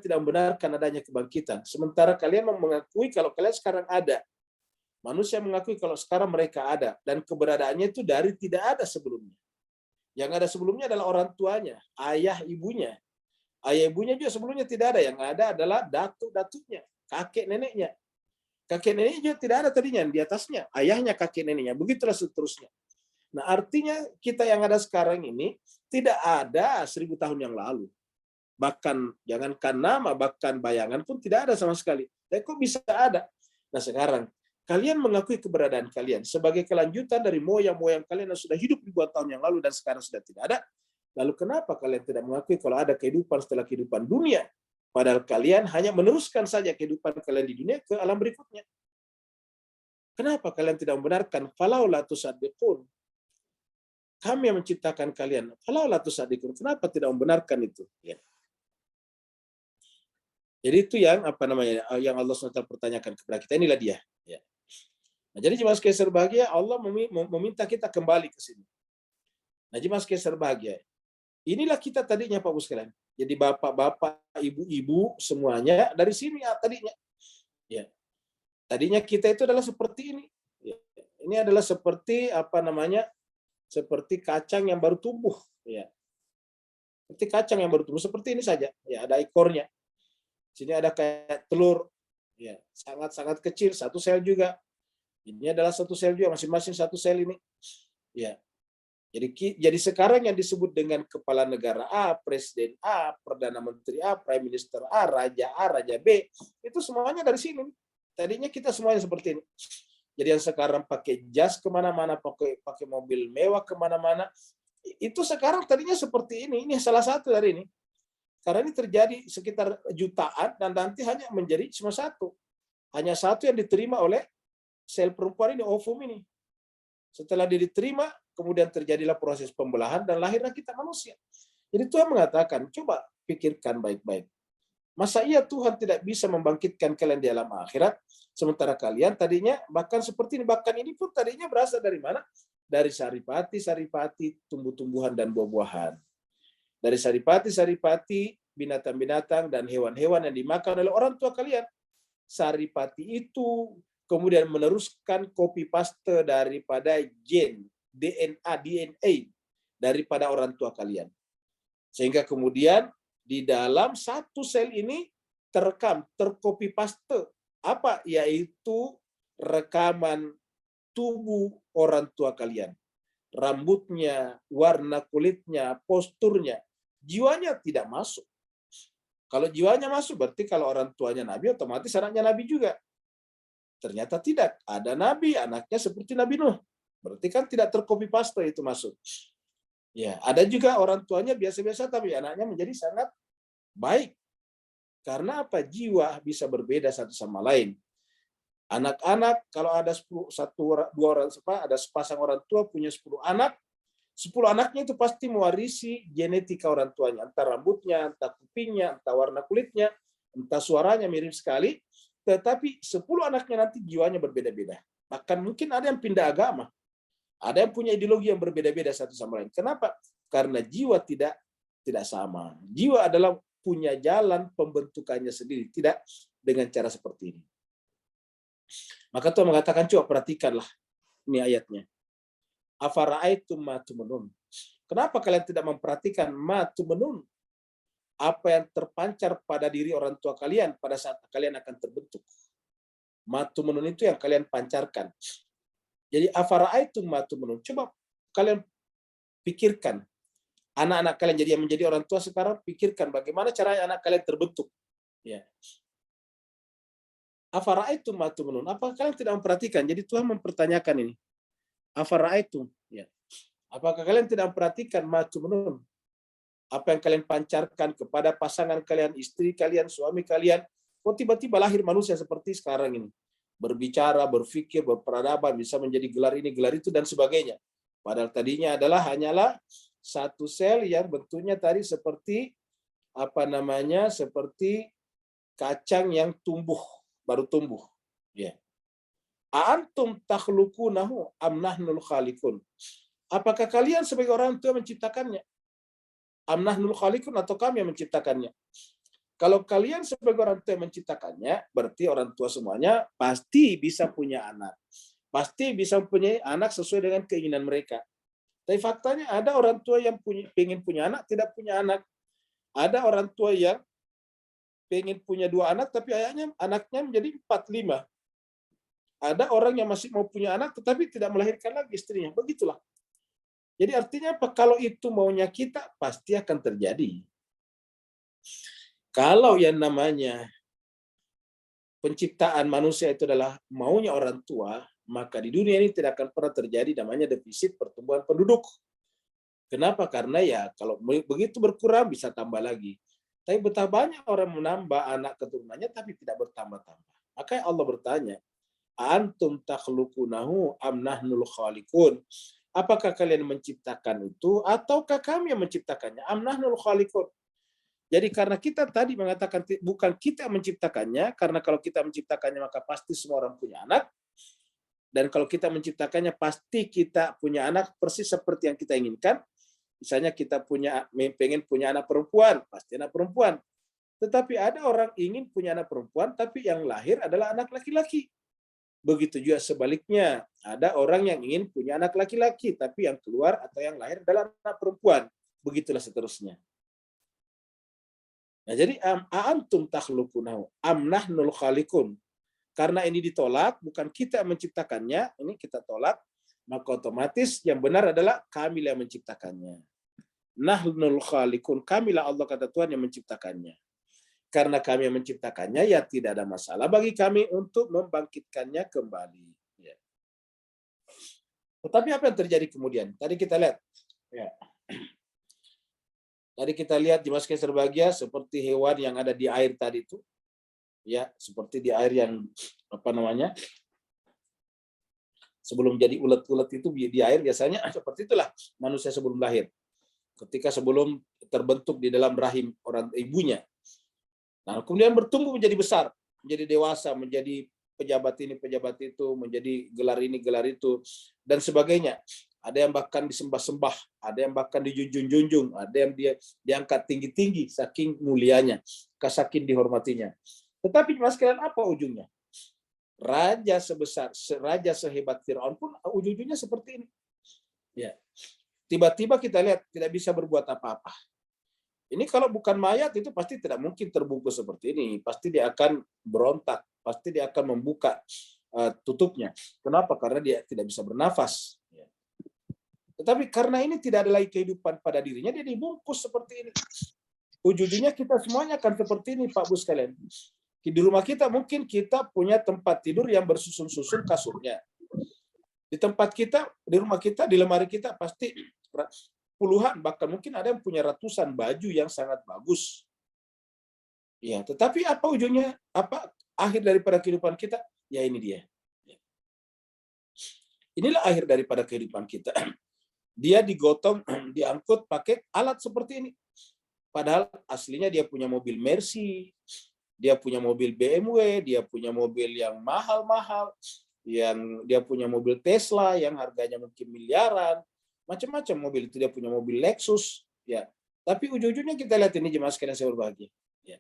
tidak membenarkan adanya kebangkitan? Sementara kalian mengakui kalau kalian sekarang ada. Manusia mengakui kalau sekarang mereka ada, dan keberadaannya itu dari tidak ada sebelumnya. Yang ada sebelumnya adalah orang tuanya, ayah ibunya. Ayah ibunya juga sebelumnya tidak ada. Yang ada adalah datuk-datuknya, kakek neneknya. Kakek neneknya juga tidak ada tadinya, di atasnya ayahnya, kakek neneknya. Begitulah seterusnya. Nah, artinya kita yang ada sekarang ini tidak ada 1000 tahun yang lalu. Bahkan jangankan nama, bahkan bayangan pun tidak ada sama sekali. Tapi kok bisa ada? Nah, sekarang kalian mengakui keberadaan kalian sebagai kelanjutan dari moyang-moyang kalian yang sudah hidup ribuan tahun yang lalu dan sekarang sudah tidak ada. Lalu kenapa kalian tidak mengakui kalau ada kehidupan setelah kehidupan dunia? Padahal kalian hanya meneruskan saja kehidupan kalian di dunia ke alam berikutnya. Kenapa kalian tidak membenarkan? Falaula tusaddiqun. Kami yang menciptakan kalian. Falaula tusaddiqun. Kenapa tidak membenarkan itu? Ya. Jadi itu yang yang Allah SWT pertanyakan kepada kita. Inilah dia. Ya. Nah, jadi jemaah sekalian berbahagia, Allah meminta kita kembali ke sini. Nah, jemaah sekalian berbahagia, inilah kita tadinya Pak Bu sekalian. Jadi bapak-bapak, ibu-ibu semuanya dari sini ya, tadinya. Ya. Tadinya kita itu adalah seperti ini. Ya. Ini adalah seperti seperti kacang yang baru tumbuh. Ya. Seperti kacang yang baru tumbuh, seperti ini saja. Ya, ada ekornya. Sini ada kayak telur. Ya, sangat-sangat kecil, satu sel juga. Ini adalah satu sel juga, masing-masing satu sel ini. Ya. Jadi sekarang yang disebut dengan kepala negara A, presiden A, perdana menteri A, prime minister A, Raja B, itu semuanya dari sini. Tadinya kita semuanya seperti ini. Jadi yang sekarang pakai jas kemana-mana, pakai mobil mewah kemana-mana, itu sekarang tadinya seperti ini. Ini salah satu dari ini. Karena ini terjadi sekitar jutaan dan nanti hanya menjadi cuma satu. Hanya satu yang diterima oleh sel perempuan ini, ovum ini. Setelah diterima, kemudian terjadilah proses pembelahan dan lahirlah kita manusia. Jadi Tuhan mengatakan, coba pikirkan baik-baik. Masa iya Tuhan tidak bisa membangkitkan kalian di alam akhirat, sementara kalian tadinya bahkan seperti ini, bahkan ini pun tadinya berasal dari mana? Dari saripati, tumbuh-tumbuhan dan buah-buahan. Dari saripati, binatang-binatang dan hewan-hewan yang dimakan oleh orang tua kalian. Saripati itu kemudian meneruskan copy paste daripada gen, DNA daripada orang tua kalian. Sehingga kemudian di dalam satu sel ini terekam, tercopy paste apa? Yaitu rekaman tubuh orang tua kalian. Rambutnya, warna kulitnya, posturnya. Jiwanya tidak masuk. Kalau jiwanya masuk, berarti kalau orang tuanya Nabi, otomatis anaknya Nabi juga. Ternyata tidak. Ada Nabi, anaknya seperti Nabi Nuh. Berarti kan tidak tercopy paste itu masuk. Ya, ada juga orang tuanya biasa-biasa, tapi anaknya menjadi sangat baik. Karena apa? Jiwa bisa berbeda satu sama lain. Anak-anak, kalau ada 2 orang, ada sepasang orang tua punya 10 anak, 10 anaknya itu pasti mewarisi genetika orang tuanya. Entah rambutnya, entah kupingnya, entah warna kulitnya, entah suaranya mirip sekali. Tetapi 10 anaknya nanti jiwanya berbeda-beda. Bahkan mungkin ada yang pindah agama. Ada yang punya ideologi yang berbeda-beda satu sama lain. Kenapa? Karena jiwa tidak sama. Jiwa adalah punya jalan pembentukannya sendiri, tidak dengan cara seperti ini. Maka Tuhan mengatakan, coba perhatikanlah ini ayatnya. Afara'aitum ma tu'minun. Kenapa kalian tidak memperhatikan ma tu'minun? Apa yang terpancar pada diri orang tua kalian pada saat kalian akan terbentuk. Ma tu'minun itu yang kalian pancarkan. Jadi afara'aitum ma tu'minun. Coba kalian pikirkan. Anak-anak kalian jadi yang menjadi orang tua sekarang, pikirkan bagaimana cara anak kalian terbentuk. Ya. Afara'aitum ma tu'minun. Apa kalian tidak memperhatikan? Jadi Tuhan mempertanyakan ini. Afara'aitum, ya. Apakah kalian tidak memperhatikan ma tu'minun? Apa yang kalian pancarkan kepada pasangan kalian, istri kalian, suami kalian? Kok tiba-tiba lahir manusia seperti sekarang ini? Berbicara, berpikir, berperadaban, bisa menjadi gelar ini, gelar itu, dan sebagainya. Padahal tadinya hanyalah satu sel yang bentuknya tadi seperti seperti kacang yang baru tumbuh. Ya. Aantum takhluqunahu am nahnul khaliqun. Apakah kalian sebagai orang tua menciptakannya? Am nahnul khaliqun, atau kami yang menciptakannya? Kalau kalian sebagai orang tua yang menciptakannya, berarti orang tua semuanya pasti bisa punya anak. Pasti bisa mempunyai anak sesuai dengan keinginan mereka. Tapi faktanya ada orang tua yang pengen punya anak, tidak punya anak. Ada orang tua yang pengen punya 2 anak, tapi anaknya menjadi 4-5. Ada orang yang masih mau punya anak, tetapi tidak melahirkan lagi istrinya. Begitulah. Jadi artinya apa? Kalau itu maunya kita, pasti akan terjadi. Kalau yang namanya penciptaan manusia itu adalah maunya orang tua, maka di dunia ini tidak akan pernah terjadi namanya defisit pertumbuhan penduduk. Kenapa? Karena ya kalau begitu berkurang bisa tambah lagi. Tapi betapa banyak orang menambah anak keturunannya tapi tidak bertambah-tambah. Maka Allah bertanya, antum takhluqunahu am nahnul khaliqun? Apakah kalian menciptakan itu ataukah kami yang menciptakannya? Am nahnul khaliqun. Jadi karena kita tadi mengatakan bukan kita yang menciptakannya, karena kalau kita menciptakannya maka pasti semua orang punya anak. Dan kalau kita menciptakannya, pasti kita punya anak persis seperti yang kita inginkan. Misalnya kita pengen punya anak perempuan, pasti anak perempuan. Tetapi ada orang ingin punya anak perempuan, tapi yang lahir adalah anak laki-laki. Begitu juga sebaliknya. Ada orang yang ingin punya anak laki-laki, tapi yang keluar atau yang lahir adalah anak perempuan. Begitulah seterusnya. Nah, jadi antum takhluqunahu am nahnul khaliqun. Karena ini ditolak, bukan kita yang menciptakannya, ini kita tolak, maka otomatis yang benar adalah kamilah yang menciptakannya. Nahnul khaliqun, kamilah Allah kata Tuhan yang menciptakannya. Karena kami yang menciptakannya, ya tidak ada masalah bagi kami untuk membangkitkannya kembali. Ya. Tetapi apa yang terjadi kemudian? Tadi kita lihat. Ya. Tadi kita lihat di Mas Kaiser Bahagia seperti hewan yang ada di air tadi itu. Ya, seperti di air yang sebelum jadi ulet-ulet itu di air biasanya seperti itulah manusia sebelum lahir. Ketika sebelum terbentuk di dalam rahim orang ibunya. Nah, kemudian bertumbuh menjadi besar, menjadi dewasa, menjadi pejabat ini, pejabat itu, menjadi gelar ini, gelar itu, dan sebagainya. Ada yang bahkan disembah-sembah, ada yang bahkan dijunjung-junjung, ada yang dia diangkat tinggi-tinggi saking mulianya, saking dihormatinya. Tetapi mas kalian apa ujungnya? Raja sehebat Firaun pun ujung-ujungnya seperti ini. Ya. Tiba-tiba kita lihat tidak bisa berbuat apa-apa. Ini kalau bukan mayat itu pasti tidak mungkin terbungkus seperti ini. Pasti dia akan berontak, pasti dia akan membuka tutupnya. Kenapa? Karena dia tidak bisa bernafas. Ya. Tetapi karena ini tidak ada lagi kehidupan pada dirinya, dia dibungkus seperti ini. Ujung-ujungnya kita semuanya akan seperti ini, Pak Bu sekalian. Di rumah kita mungkin kita punya tempat tidur yang bersusun-susun kasurnya. Di tempat kita, di rumah kita, di lemari kita pasti puluhan, bahkan mungkin ada yang punya ratusan baju yang sangat bagus. Ya, tetapi apa ujungnya? Apa akhir daripada kehidupan kita? Ya ini dia. Inilah akhir daripada kehidupan kita. Dia digotong, diangkut pakai alat seperti ini. Padahal aslinya dia punya mobil Mercy, dia punya mobil BMW, dia punya mobil yang mahal-mahal, yang dia punya mobil Tesla yang harganya mungkin miliaran, macam-macam mobil itu, dia punya mobil Lexus, ya. Tapi ujung-ujungnya kita lihat ini jemaah sekalian saya berbahagia. Ya.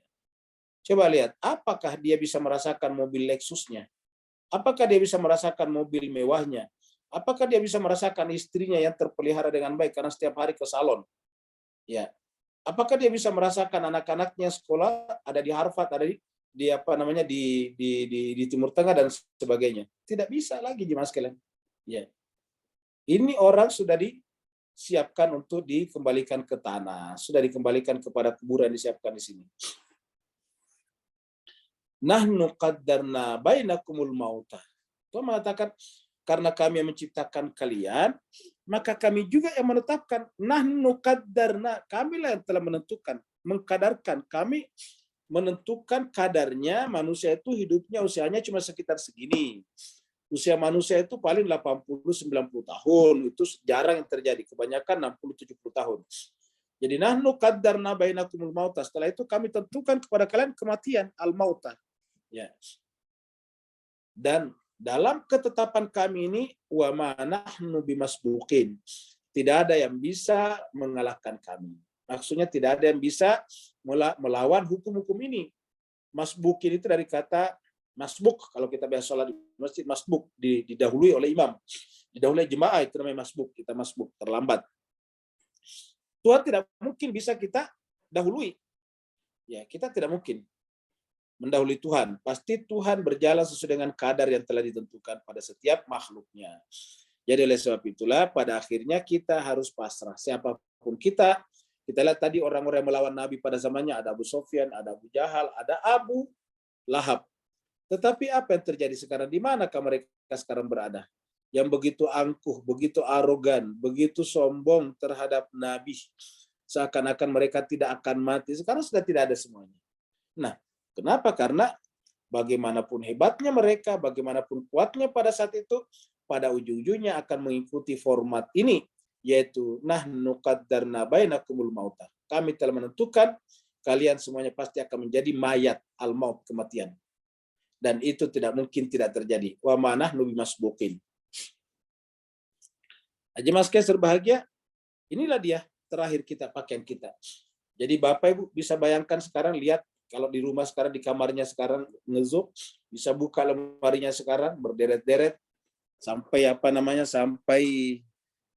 Coba lihat, apakah dia bisa merasakan mobil Lexusnya? Apakah dia bisa merasakan mobil mewahnya? Apakah dia bisa merasakan istrinya yang terpelihara dengan baik karena setiap hari ke salon? Ya. Apakah dia bisa merasakan anak-anaknya sekolah ada di Harvard, ada di apa namanya di Timur Tengah dan sebagainya? Tidak bisa lagi jemaah sekalian. Ya. Ini orang sudah disiapkan untuk dikembalikan ke tanah, sudah dikembalikan kepada kuburan disiapkan di sini. Nahnu qaddarna bainakumul mauta. Tuhan mengatakan, karena kami yang menciptakan kalian, maka kami juga yang menetapkan. Nahnu qaddarna, kamilah yang telah menentukan, mengkadarkan. Kami menentukan kadarnya manusia itu hidupnya usianya cuma sekitar segini. Usia manusia itu paling 80-90 tahun. Itu jarang yang terjadi. Kebanyakan 60-70 tahun. Jadi nahnu qaddarna bainakumul mauta. Setelah itu kami tentukan kepada kalian kematian, al-mauta. Ya. Dan dalam ketetapan kami ini, wa ma nahnu bimasbuqin. Tidak ada yang bisa mengalahkan kami. Maksudnya tidak ada yang bisa melawan hukum-hukum ini. Masbuqin itu dari kata masbuk. Kalau kita biasa sholat di masjid, masbuk, didahului oleh imam. Didahului jemaah, itu namanya masbuk. Kita masbuk, terlambat. Tuhan tidak mungkin bisa kita dahului. Ya, kita tidak mungkin mendahului Tuhan. Pasti Tuhan berjalan sesuai dengan kadar yang telah ditentukan pada setiap makhluknya. Jadi oleh sebab itulah pada akhirnya kita harus pasrah. Siapapun kita lihat tadi orang-orang yang melawan Nabi pada zamannya, ada Abu Sofyan, ada Abu Jahal, ada Abu Lahab. Tetapi apa yang terjadi sekarang? Di manakah mereka sekarang berada? Yang begitu angkuh, begitu arogan, begitu sombong terhadap Nabi. Seakan-akan mereka tidak akan mati. Sekarang sudah tidak ada semuanya. Nah, kenapa? Karena bagaimanapun hebatnya mereka, bagaimanapun kuatnya pada saat itu, pada ujung-ujungnya akan mengikuti format ini, yaitu nahnu qaddarna bainakumul mauta. Kami telah menentukan kalian semuanya pasti akan menjadi mayat, al-maut, kematian. Dan itu tidak mungkin tidak terjadi. Wa ma nahnu bimasbuqin. Aja Mas Keser bahagia, inilah dia terakhir kita pakaian kita. Jadi Bapak Ibu bisa bayangkan sekarang, lihat kalau di rumah sekarang, di kamarnya sekarang ngezuk, bisa buka lemarinya sekarang berderet-deret sampai sampai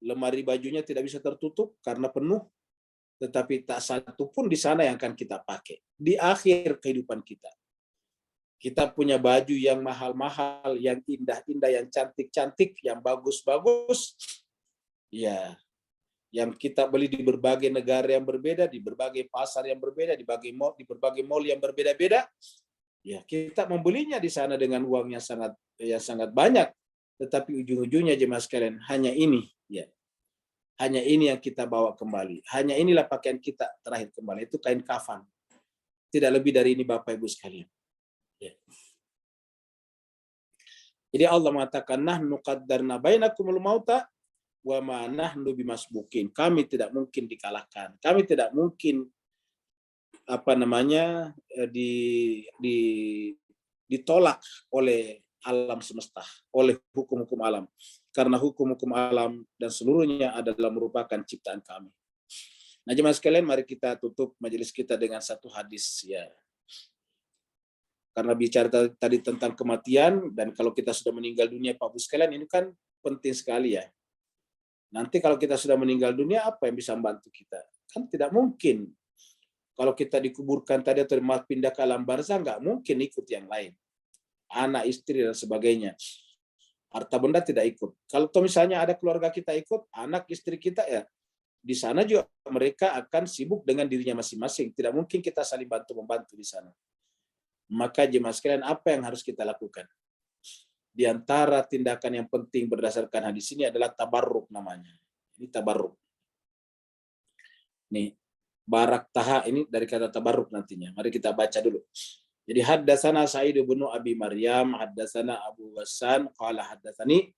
lemari bajunya tidak bisa tertutup karena penuh. Tetapi tak satu pun di sana yang akan kita pakai di akhir kehidupan kita. Kita punya baju yang mahal-mahal, yang indah-indah, yang cantik-cantik, yang bagus-bagus. Ya, yang kita beli di berbagai negara yang berbeda, di berbagai pasar yang berbeda, di berbagai mall yang berbeda-beda. Ya, kita membelinya di sana dengan uang yang sangat banyak. Tetapi ujung-ujungnya jemaah sekalian, hanya ini, ya. Hanya ini yang kita bawa kembali. Hanya inilah pakaian kita terakhir kembali, itu kain kafan. Tidak lebih dari ini Bapak Ibu sekalian. Ya. Jadi Allah mengatakan, nahnu qaddarna bainakumul mauta wa ma nahnu bimasbuqin. Kami tidak mungkin dikalahkan. Kami tidak mungkin ditolak oleh alam semesta, oleh hukum-hukum alam. Karena hukum-hukum alam dan seluruhnya adalah merupakan ciptaan kami. Nah, jemaah sekalian, mari kita tutup majelis kita dengan satu hadis, ya. Karena bicara tadi tentang kematian, dan kalau kita sudah meninggal dunia, Pak Bu sekalian, ini kan penting sekali, ya. Nanti kalau kita sudah meninggal dunia, apa yang bisa membantu kita? Kan tidak mungkin. Kalau kita dikuburkan tadi atau pindah ke alam barzah, nggak mungkin ikut yang lain. Anak, istri, dan sebagainya. Harta benda tidak ikut. Kalau misalnya ada keluarga kita ikut, anak, istri kita, ya di sana juga mereka akan sibuk dengan dirinya masing-masing. Tidak mungkin kita saling bantu-membantu di sana. Maka jemaah sekalian, apa yang harus kita lakukan? Di antara tindakan yang penting berdasarkan hadis ini adalah tabarruk namanya. Ini tabarruk. Nih, barak taha ini dari kata tabarruk nantinya. Mari kita baca dulu. Jadi haddatsana Sa'id bin Abi Maryam, haddatsana Abu Wassan, qala haddatsani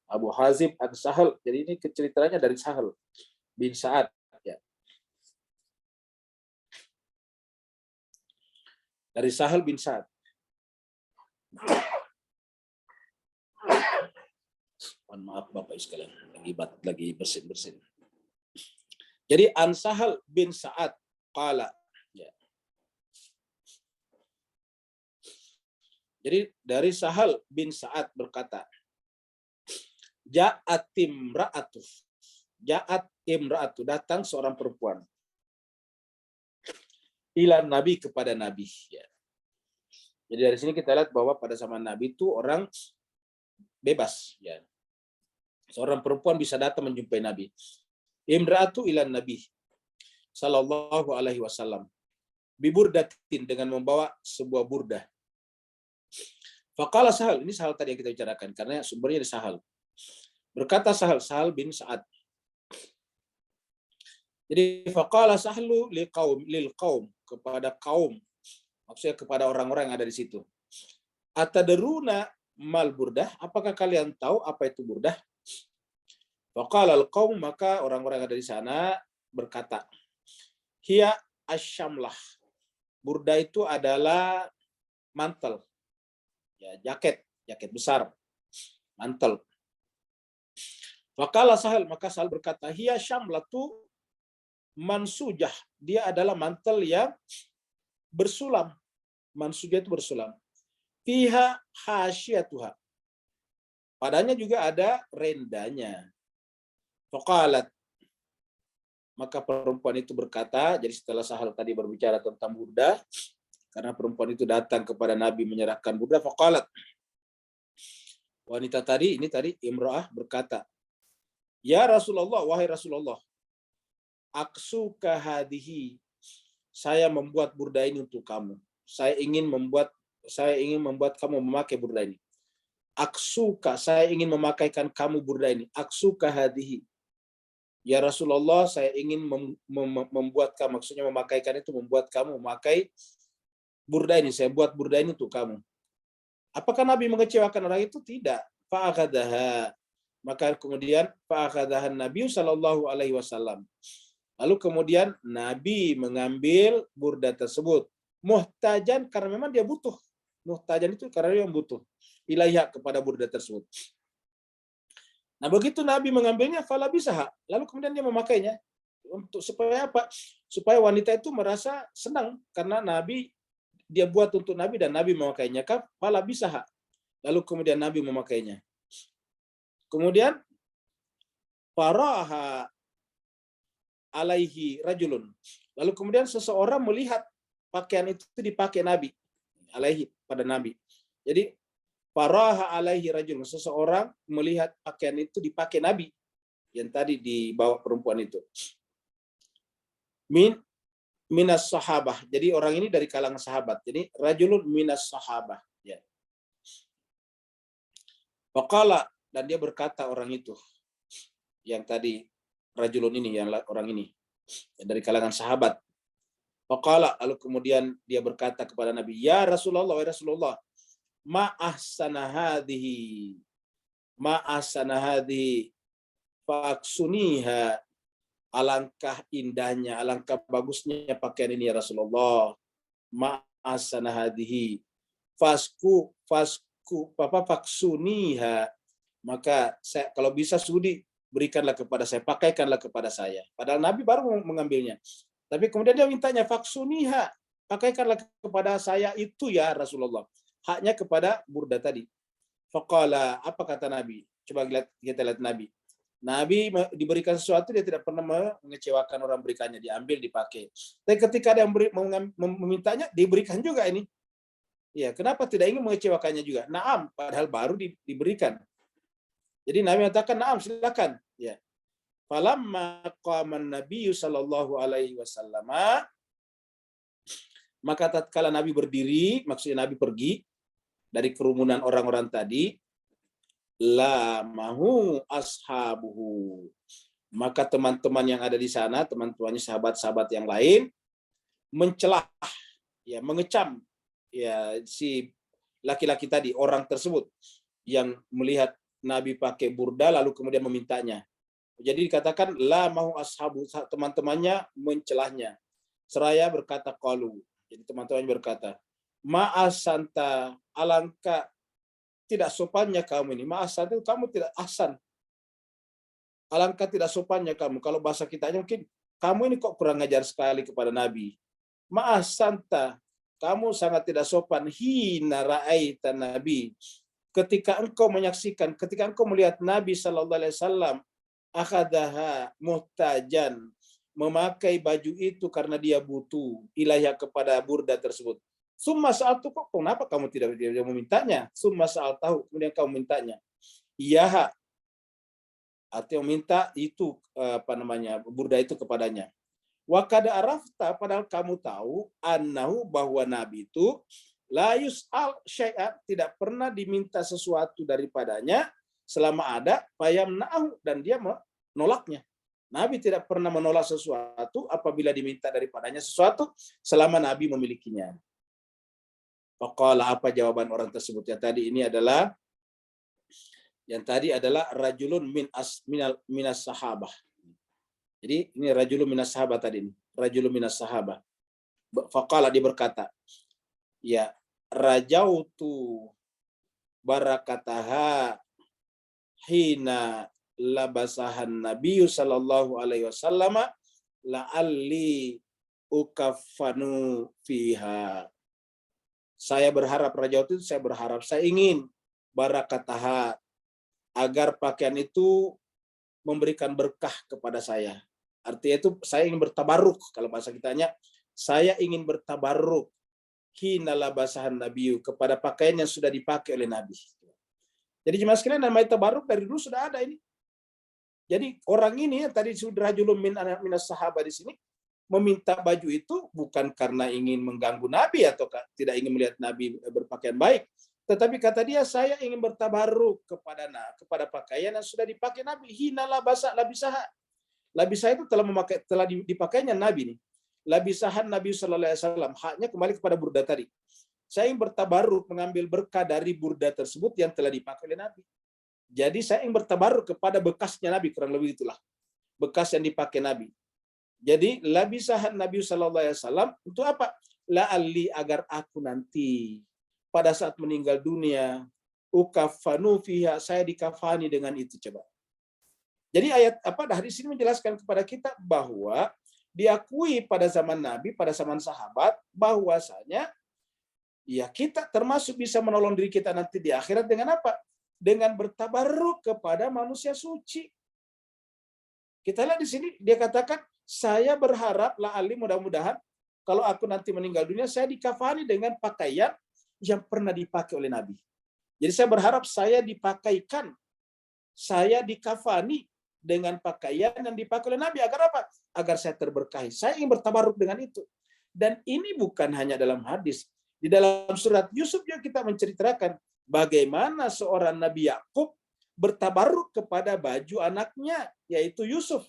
Abu Hazim an-Sahal. Jadi ini ceritanya dari Sahal bin Sa'ad, ya. Dari Sahal bin Sa'ad. Maaf Bapak sekalian, lagi bersin-bersin. Jadi an Sahal bin Sa'ad qala. Ya. Jadi dari Sahal bin Sa'ad berkata, Ja'at imra'atu. Ja'at imra'atu, datang seorang perempuan. Ila Nabi, kepada Nabi. Ya. Jadi dari sini kita lihat bahwa pada zaman Nabi itu orang bebas. Ya. Seorang perempuan bisa datang menjumpai Nabi. Imra'atu ila Nabi sallallahu alaihi wasallam. Biburdatin, dengan membawa sebuah burdah. Faqala Sahal, ini Sahal tadi yang kita bicarakan karena sumbernya di Sahal. Berkata Sahal bin Sa'ad. Jadi faqala Sahlu lil qaum, kepada kaum, maksudnya kepada orang-orang yang ada di situ. Atadruna mal burdah, apakah kalian tahu apa itu burdah? Faqala al-qaum, maka orang-orang yang ada di sana berkata, hiya asyamlah. Burdah itu adalah mantel. Ya, jaket besar. Mantel. Faqala Sahal, maka Sahal berkata, hiya syamlatu mansujah. Dia adalah mantel yang bersulam. Mansujah itu bersulam. Fiha hasyatuha. Padanya juga ada rendanya. Faqalat, maka perempuan itu berkata, jadi setelah Sahal tadi berbicara tentang burdah, karena perempuan itu datang kepada Nabi menyerahkan burdah, faqalat. Wanita tadi, ini tadi imra'ah berkata, ya Rasulullah, wahai Rasulullah, aksuka hadihi, saya membuat burdah ini untuk kamu. Saya ingin membuat kamu memakai burdah ini. Aksuka, saya ingin memakaikan kamu burdah ini. Aksuka hadihi. Ya Rasulullah, saya ingin membuat kamu, maksudnya memakaikan itu, membuat kamu memakai burdah ini. Saya buat burdah ini untuk kamu. Apakah Nabi mengecewakan orang itu? Tidak. Fa'akadaha. Maka kemudian fa'akadahan Nabi sallallahu alaihi wasallam. Lalu kemudian Nabi mengambil burdah tersebut. Muhtajan, karena memang dia butuh. Muhtajan itu karena dia butuh. Ilaiha, kepada burdah tersebut. Nah begitu Nabi mengambilnya, fala bisaha. Lalu kemudian dia memakainya. Supaya apa? Supaya wanita itu merasa senang. Karena Nabi, dia buat untuk Nabi dan Nabi memakainya. Fala bisaha. Lalu kemudian Nabi memakainya. Kemudian, faraha alaihi rajulun. Lalu kemudian seseorang melihat pakaian itu dipakai Nabi. Alaihi, pada Nabi. Jadi, faraha alaihi rajulun. Seseorang melihat pakaian itu dipakai Nabi. Yang tadi dibawa perempuan itu. Minas sahabah. Jadi orang ini dari kalangan sahabat. Jadi, rajulun minas sahabah. Ya. Faqala, dan dia berkata orang itu. Yang tadi, rajulun ini, yang orang ini dari kalangan sahabat. Faqala, lalu kemudian dia berkata kepada Nabi, ya Rasulullah, ya Rasulullah, ma ahsana hadhihi faksuniha, alangkah indahnya, alangkah bagusnya pakaian ini ya Rasulullah. Ma ahsana hadhihi faksuniha, maka saya, kalau bisa sudi berikanlah kepada saya, pakaikanlah kepada saya. Padahal Nabi baru mengambilnya. Tapi kemudian dia mintanya, faksuniha, pakaikanlah kepada saya itu ya Rasulullah. Haknya kepada burdah tadi. Faqala, apa kata Nabi? Coba kita lihat Nabi. Nabi diberikan sesuatu, dia tidak pernah mengecewakan orang berikannya. Diambil, dipakai. Tapi ketika dia memintanya, diberikan juga ini. Ya, kenapa tidak ingin mengecewakannya juga? Naam, padahal baru diberikan. Jadi Nabi mengatakan, naam, silakan. Ya. Falamma qaman Nabi sallallahu alaihi wasallam, maka tatkala Nabi berdiri, maksudnya Nabi pergi dari kerumunan orang-orang tadi, la mahu ashabuhu. Maka teman-teman yang ada di sana, teman-temannya sahabat-sahabat yang lain mencelah, ya, mengecam ya si laki-laki tadi, orang tersebut yang melihat Nabi pakai burdah lalu kemudian memintanya. Jadi dikatakan la mahu ashabu, teman-temannya mencelahnya. Seraya berkata qalu. Jadi teman-temannya berkata, ma'asanta, alangkah tidak sopannya kamu ini. Ma'asanta itu kamu tidak ahsan. Alangkah tidak sopannya kamu. Kalau bahasa kita mungkin kamu ini kok kurang ajar sekali kepada Nabi. Ma'as santa, kamu sangat tidak sopan. Hina ra'aita Nabi, ketika engkau menyaksikan, ketika engkau melihat Nabi Sallallahu Alaihi Wasallam akhadaha muhtajan, memakai baju itu karena dia butuh ilahya kepada burda tersebut. Summa sa'altu, kok kenapa kamu tidak memintanya? Summa sa'altahu, kemudian kamu mintanya. Iya, artinya meminta itu burda itu kepadanya. Wa qad arafta, padahal kamu tahu, annahu, bahwa Nabi itu la yus'al syai'an, tidak pernah diminta sesuatu daripadanya selama ada fayamna'ahu, dan dia menolaknya. Nabi tidak pernah menolak sesuatu apabila diminta daripadanya sesuatu selama Nabi memilikinya. Faqala, apa jawaban orang tersebut? Yang tadi adalah rajulun minas sahabah. Jadi ini rajulun minas sahabah tadi ini. Rajulun minas sahabah. Faqala, dia berkata, ya, rajautu barakataha hina labasahan Nabi sallallahu alaihi wasallam la'alli ukaffanu fiha. Saya berharap, rajautu, saya berharap, saya ingin barakataha, agar pakaian itu memberikan berkah kepada saya. Artinya itu saya ingin bertabarruk, kalau bahasa kitanya, saya ingin bertabarruk hina labasahan Nabi, kepada pakaian yang sudah dipakai oleh Nabi. Jadi jemaah sekalian, namanya tabarruk dari dulu sudah ada ini. Jadi orang ini yang tadi sudah rajulun minas sahabah di sini meminta baju itu bukan karena ingin mengganggu Nabi atau tidak ingin melihat Nabi berpakaian baik, tetapi kata dia, saya ingin bertabarruk kepada pakaian yang sudah dipakai Nabi. Hina labisaha. Labisah itu telah dipakainya Nabi nih. Labisahan Nabi sallallahu alaihi wasallam, haknya kembali kepada burda tadi. Saya ingin bertabarruk, mengambil berkah dari burda tersebut yang telah dipakai oleh Nabi. Jadi saya ingin bertabarruk kepada bekasnya Nabi, kurang lebih itulah. Bekas yang dipakai Nabi. Jadi labisahan Nabi sallallahu alaihi wasallam untuk apa? La'alli, agar aku nanti pada saat meninggal dunia, ukafanu fiha, saya dikafani dengan itu. Coba. Jadi hadis ini menjelaskan kepada kita bahwa diakui pada zaman Nabi, pada zaman sahabat, bahwasanya ya kita termasuk bisa menolong diri kita nanti di akhirat dengan apa? Dengan bertabarruk kepada manusia suci. Kita lihat di sini dia katakan, saya berharap la'ali, mudah-mudahan kalau aku nanti meninggal dunia, saya dikafani dengan pakaian yang pernah dipakai oleh Nabi. Jadi saya berharap saya dipakaikan, saya dikafani dengan pakaian yang dipakai oleh Nabi. Agar apa? Agar saya terberkahi. Saya ingin bertabarruk dengan itu. Dan ini bukan hanya dalam hadis. Di dalam surat Yusuf yang kita menceritakan bagaimana seorang Nabi Yakub bertabarruk kepada baju anaknya, yaitu Yusuf.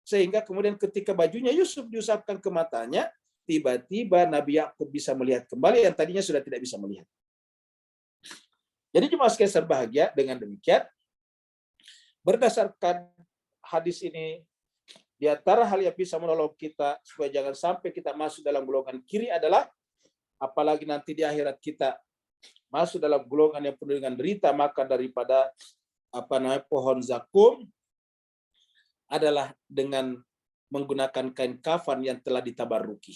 Sehingga kemudian ketika bajunya Yusuf diusapkan ke matanya, tiba-tiba Nabi Yakub bisa melihat kembali yang tadinya sudah tidak bisa melihat. Jadi jemaah sekalian berbahagia, dengan demikian berdasarkan hadis ini, di antara hal yang bisa menolong kita supaya jangan sampai kita masuk dalam golongan kiri adalah, apalagi nanti di akhirat kita masuk dalam golongan yang penuh dengan derita, maka daripada pohon zakum adalah dengan menggunakan kain kafan yang telah ditabarruki.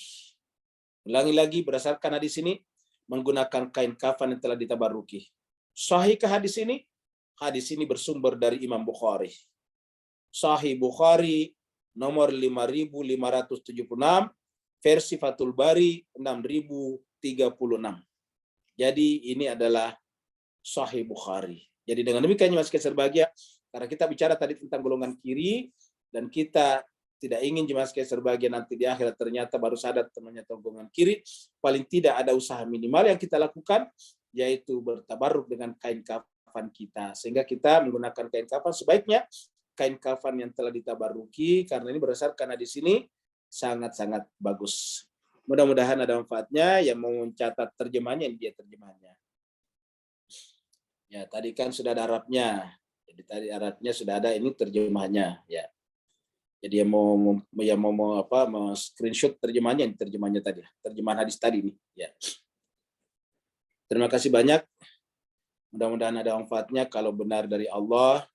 Ulangi lagi, berdasarkan hadis ini, menggunakan kain kafan yang telah ditabarruki. Sahihkah hadis ini? Hadis ini bersumber dari Imam Bukhari. Sahih Bukhari nomor 5576, versi Fathul Bari 6036. Jadi ini adalah Sahih Bukhari. Jadi dengan demikian Mas Keser bahagia, karena kita bicara tadi tentang golongan kiri, dan kita tidak ingin jemaah sekalian berbahagia nanti di akhirat ternyata baru sadar ternyata golongan kiri. Paling tidak ada usaha minimal yang kita lakukan, yaitu bertabarruk dengan kain kafan kita. Sehingga kita menggunakan kain kafan, sebaiknya kain kafan yang telah ditabarruki, karena ini berdasarkan hadis ini sangat-sangat bagus. Mudah-mudahan ada manfaatnya. Yang mau mencatat terjemahannya, ini dia terjemahannya. Ya, tadi kan sudah ada Arabnya. Jadi tadi Arabnya sudah ada, ini terjemahannya, ya. Jadi yang mau screenshot terjemahannya, terjemahannya tadi, terjemahan hadis tadi nih, ya. Terima kasih banyak. Mudah-mudahan ada manfaatnya. Kalau benar dari Allah,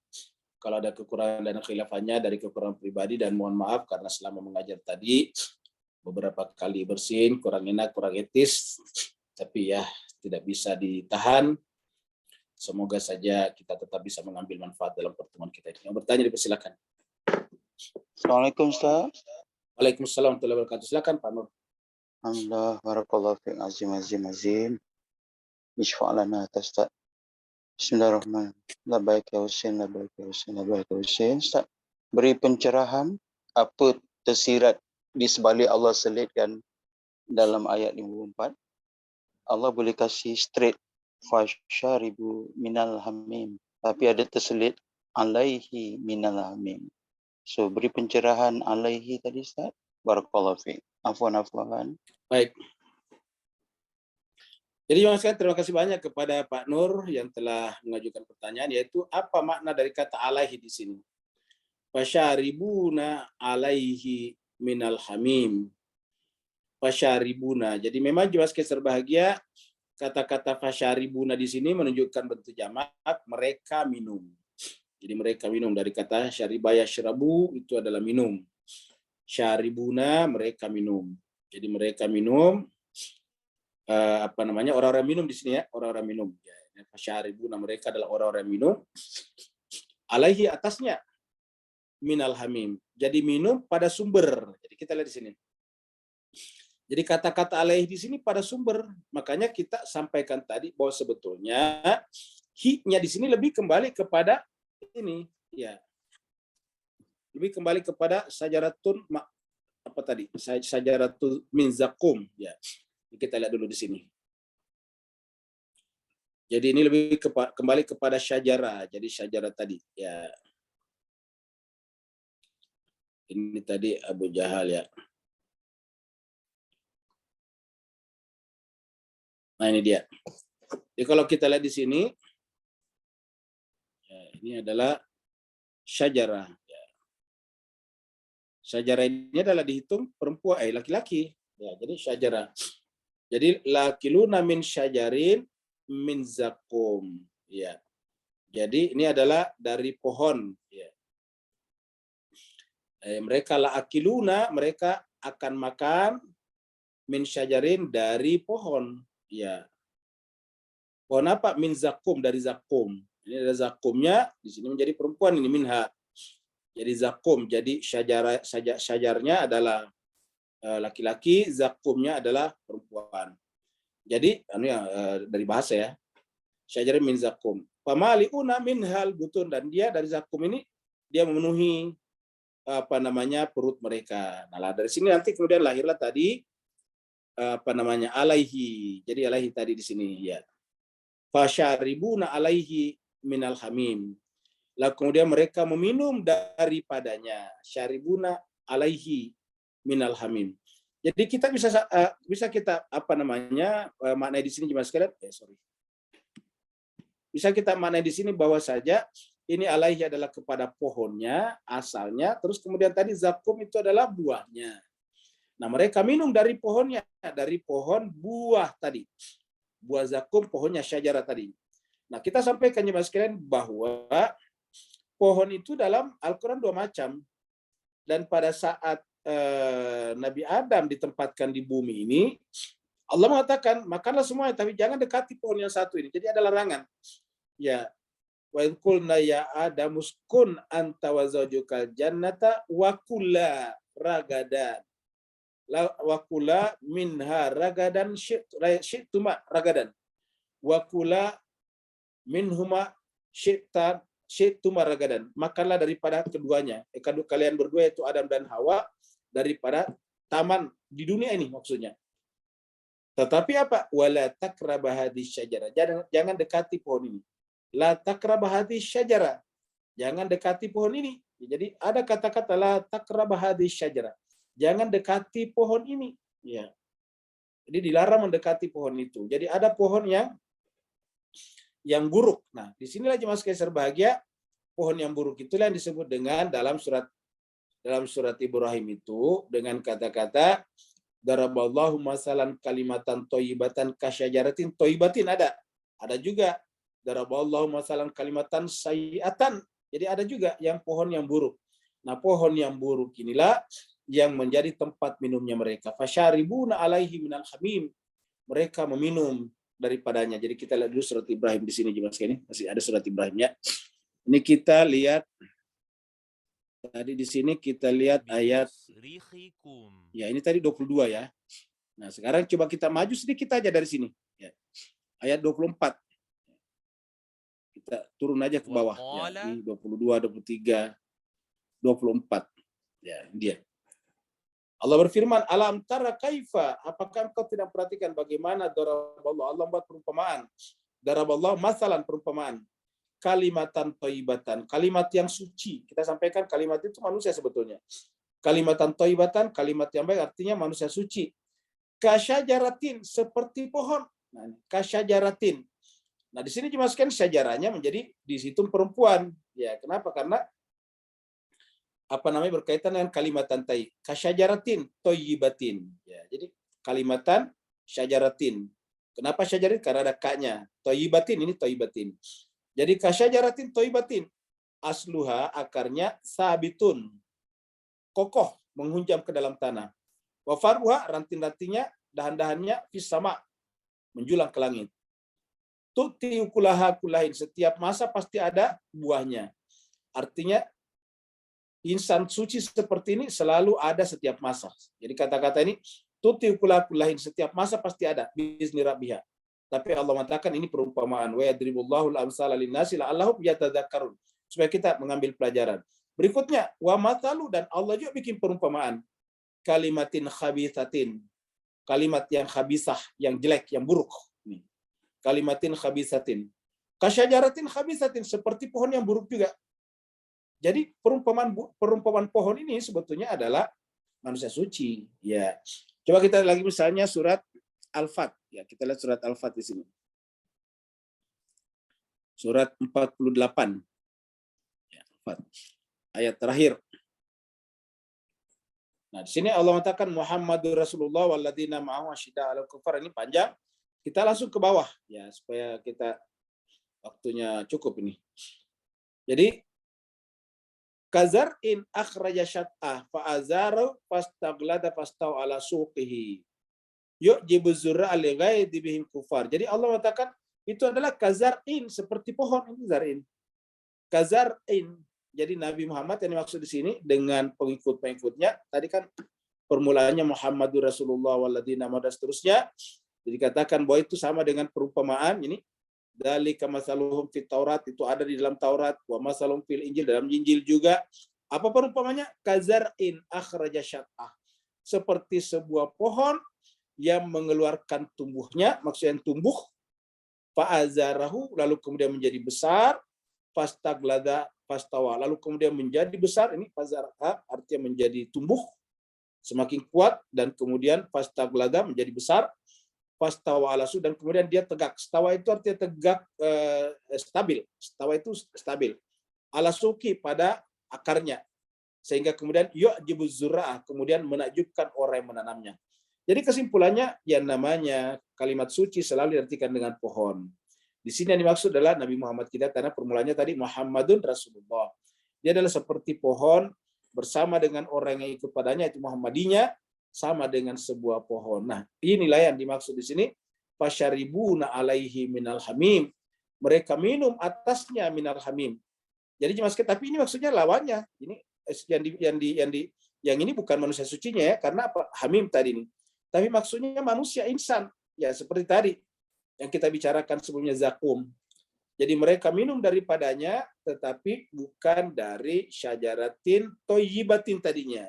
Kalau ada kekurangan dan khilafannya dari kekurangan pribadi, dan mohon maaf karena selama mengajar tadi beberapa kali bersin, kurang enak, kurang etis, tapi ya tidak bisa ditahan. Semoga saja kita tetap bisa mengambil manfaat dalam pertemuan kita ini. Yang bertanya dipersilakan. Assalamualaikum Ustaz. Waalaikumsalam warahmatullahi wabarakatuh. Silakan Pak Nur. Alhamdulillah, barakallahu fiik, azim. Ishfa'lana atas Ustaz. Bismillahirrahmanirrahim. Labbaik ya Husain, labbaik ya Husain, labbaik ya Husain. Ustaz, beri pencerahan apa tersirat di sebalik Allah selitkan dalam ayat 54. Allah boleh kasih straight fasyaribu minal hamim, tapi ada terselit alaihi minal hamim. So beri pencerahan alaihi tadi Ustaz. Barakallahu fiik. Afwan. Baik. Jadi terima kasih banyak kepada Pak Nur yang telah mengajukan pertanyaan, yaitu apa makna dari kata alaihi di sini. Fasyaribuna alaihi minal hamim. Fasyaribuna. Jadi memang jelas berbahagia, kata-kata fasyaribuna di sini menunjukkan bentuk jamak, mereka minum. Jadi mereka minum, dari kata syariba yashrabu itu adalah minum. Syaribuna, mereka minum. Jadi mereka minum, orang-orang minum di sini ya, orang-orang minum. Ya, fasyaribuna, mereka adalah orang-orang minum. Alaihi, atasnya, minal hamim. Jadi minum pada sumber. Jadi kita lihat di sini. Jadi kata-kata alaihi di sini pada sumber. Makanya kita sampaikan tadi bahwa sebetulnya hi-nya di sini lebih kembali kepada ini, ya. Lebih kembali kepada sajaratun sajaratun min zakum, ya. Kita lihat dulu di sini. Jadi ini lebih kembali kepada syajara. Jadi syajara tadi, ya. Ini tadi Abu Jahal, ya. Nah, ini dia. Jadi kalau kita lihat di sini, ya, ini adalah syajara. Ya. Syajara ini adalah dihitung perempuan, laki-laki. Ya, jadi syajara. Jadi lakiluna min syajarin min zakum. Ya. Jadi ini adalah dari pohon. Ya. Mereka lakiluna, mereka akan makan min syajarin dari pohon. Ya. Pohon apa? Min zakum, dari zakum. Ini ada zakumnya, di sini menjadi perempuan, ini minha. Jadi zakum, jadi syajarnya adalah laki-laki, zakumnya adalah perempuan. Jadi dari bahasa ya. Syajar min zakum. Famaliuna minhal butun, dan dia dari zakum ini dia memenuhi perut mereka. Nah, dari sini nanti kemudian lahirlah tadi alaihi. Jadi alaihi tadi di sini, ya. Fasyaribuna alaihi minal hamim. Lalu kemudian mereka meminum daripadanya. Syaribuna alaihi minal hamim. Jadi kita bisa kita maknai di sini jemaah sekalian. Bisa kita maknai di sini bahwa saja ini alaihi adalah kepada pohonnya asalnya, terus kemudian tadi zakum itu adalah buahnya. Nah, mereka minum dari pohonnya, dari pohon buah tadi. Buah zakum, pohonnya syajara tadi. Nah, kita sampaikan jemaah sekalian bahwa pohon itu dalam Al-Quran 2 macam. Dan pada saat Nabi Adam ditempatkan di bumi ini, Allah mengatakan, makanlah semuanya, tapi jangan dekati pohon yang satu ini. Jadi ada larangan. Ya, wa qulna ya Adamu uskun anta wa zawjukal jannata wa kula ragadan. Wa kula minha ragadan syi'tuma ragadan. Wa kula minhuma syi'tuma ragadan. Makanlah daripada keduanya. Kalian berdua, yaitu Adam dan Hawa, daripada taman di dunia ini maksudnya. Tetapi apa? Wala takrabah hadhihi syajara. Jangan dekati pohon ini. La takrabah hadhihi syajara. Jangan dekati pohon ini. Jadi ada kata-kata la takrabah hadhihi syajara. Jangan dekati pohon ini. Ya. Jadi dilarang mendekati pohon itu. Jadi ada pohon yang buruk. Nah, disinilah jemaah sekalian berbahagia, pohon yang buruk itulah yang disebut dengan dalam surat Ibrahim itu dengan kata-kata daraballahu masalan kalimatan thayyibatan kasyajaratin thayyibatin, ada juga daraballahu masalan kalimatan sayyi'atan Jadi ada juga yang pohon yang buruk. Nah, pohon yang buruk inilah yang menjadi tempat minumnya mereka. Fasyaribuna alaihi minal hamim. Mereka meminum daripadanya. Jadi kita lihat dulu surat Ibrahim di sini juga sekali. Masih ada surat Ibrahimnya. Ini kita lihat tadi di sini kita lihat ayat ya ini tadi 22 ya. Nah, sekarang coba kita maju sedikit aja dari sini ya. Ayat 24. Kita turun aja ke bawah ya. Ini 22, 23, 24. Ya, dia. Allah berfirman, alam tara kaifa, apakah engkau tidak perhatikan bagaimana daraballah, Allah membuat perumpamaan. Daraballah masalan perumpamaan. Kalimatan thayyibatan, kalimat yang suci. Kita sampaikan kalimat itu manusia sebetulnya. Kalimatan thayyibatan, kalimat yang baik artinya manusia suci. Kasyajaratin, seperti pohon. Nah, kasyajaratin. Nah, di sini dimasukkan syajaranya menjadi di situ perempuan. Ya, kenapa? Karena berkaitan dengan kalimatan tai. Kasyajaratin thayyibatin. Ya, jadi kalimatan syajaratin. Kenapa syajaratin? Karena ada ka-nya. Thayyibatin ini thayyibatin. Jadi kasyajaratin thayyibatin. Asluha akarnya sabitun. Kokoh menghunjam ke dalam tanah. Wa far'uha ranting-rantingnya, dahan-dahannya fis sama, menjulang ke langit. Tuti ukulaha kulahin, setiap masa pasti ada buahnya. Artinya insan suci seperti ini selalu ada setiap masa. Jadi kata-kata ini tuti ukulaha kulahin, setiap masa pasti ada biizni rabbiha. Tapi Allah mengatakan ini perumpamaan. Wa yadribullahu al-amsala lin-nasi la'allahum yatadzakkarun. Supaya kita mengambil pelajaran. Berikutnya, wa mathalu, dan Allah juga bikin perumpamaan. Kalimatin khabithatin. Kalimat yang khabisah, yang jelek, yang buruk. Kalimatin khabithatin. Kasyajaratin khabithatin, seperti pohon yang buruk juga. Jadi perumpamaan pohon ini sebetulnya adalah manusia suci. Ya. Coba kita lagi misalnya surat Al-Fat. Ya, kita lihat surat Al-Fat di sini. Surat 48. Ya, Al-Fat. Ayat terakhir. Nah, di sini Allah mengatakan Muhammadur Rasulullah walladzina ma'ahu asyidda 'alal kufar. Ini panjang. Kita langsung ke bawah ya supaya kita waktunya cukup ini. Jadi kazar'in akhraja syat'ah fa azara fastaglada fastaw ala suqihi. Yu'jibu zurra'a li ghaidi bihim kufar. Jadi Allah mengatakan itu adalah kazar'in, seperti pohon ini zar'in. Kazar'in. Jadi Nabi Muhammad yang dimaksud di sini dengan pengikut-pengikutnya, tadi kan permulaannya Muhammadur Rasulullah walladzina ma'ahu dan seterusnya. Jadi katakan bahwa itu sama dengan perumpamaan ini. Dzalika masaluhum fit Taurat, itu ada di dalam Taurat, wa masalum fil Injil, dalam Injil juga. Apa perumpamannya? Kazar'in akhraja syat'ah. Seperti sebuah pohon yang mengeluarkan tumbuhnya, maksudnya yang tumbuh, fa'azarahu, lalu kemudian menjadi besar, fastaglada fastawa, lalu kemudian menjadi besar, ini fazar'a artinya menjadi tumbuh semakin kuat, dan kemudian fastaglada menjadi besar, fastawa alasu, dan kemudian dia tegak. Stawa itu artinya tegak, stabil. Stawa itu stabil. Alasuki pada akarnya, sehingga kemudian yu'jibu zurra'ah, kemudian menakjubkan orang yang menanamnya. Jadi kesimpulannya yang namanya kalimat suci selalu diartikan dengan pohon. Di sini yang dimaksud adalah Nabi Muhammad kita, karena permulanya tadi Muhammadun Rasulullah. Dia adalah seperti pohon bersama dengan orang yang ikut padanya, itu Muhammadinya, sama dengan sebuah pohon. Nah, inilah yang dimaksud di sini. Fasyaribuna alaihi minal hamim. Mereka minum atasnya minal hamim. Jadi tapi ini maksudnya lawannya. Ini yang ini bukan manusia sucinya ya, karena apa? Hamim tadi ini. Tapi maksudnya manusia insan. Ya, seperti tadi yang kita bicarakan sebelumnya zakum. Jadi mereka minum daripadanya, tetapi bukan dari syajaratin thayyibatin tadinya,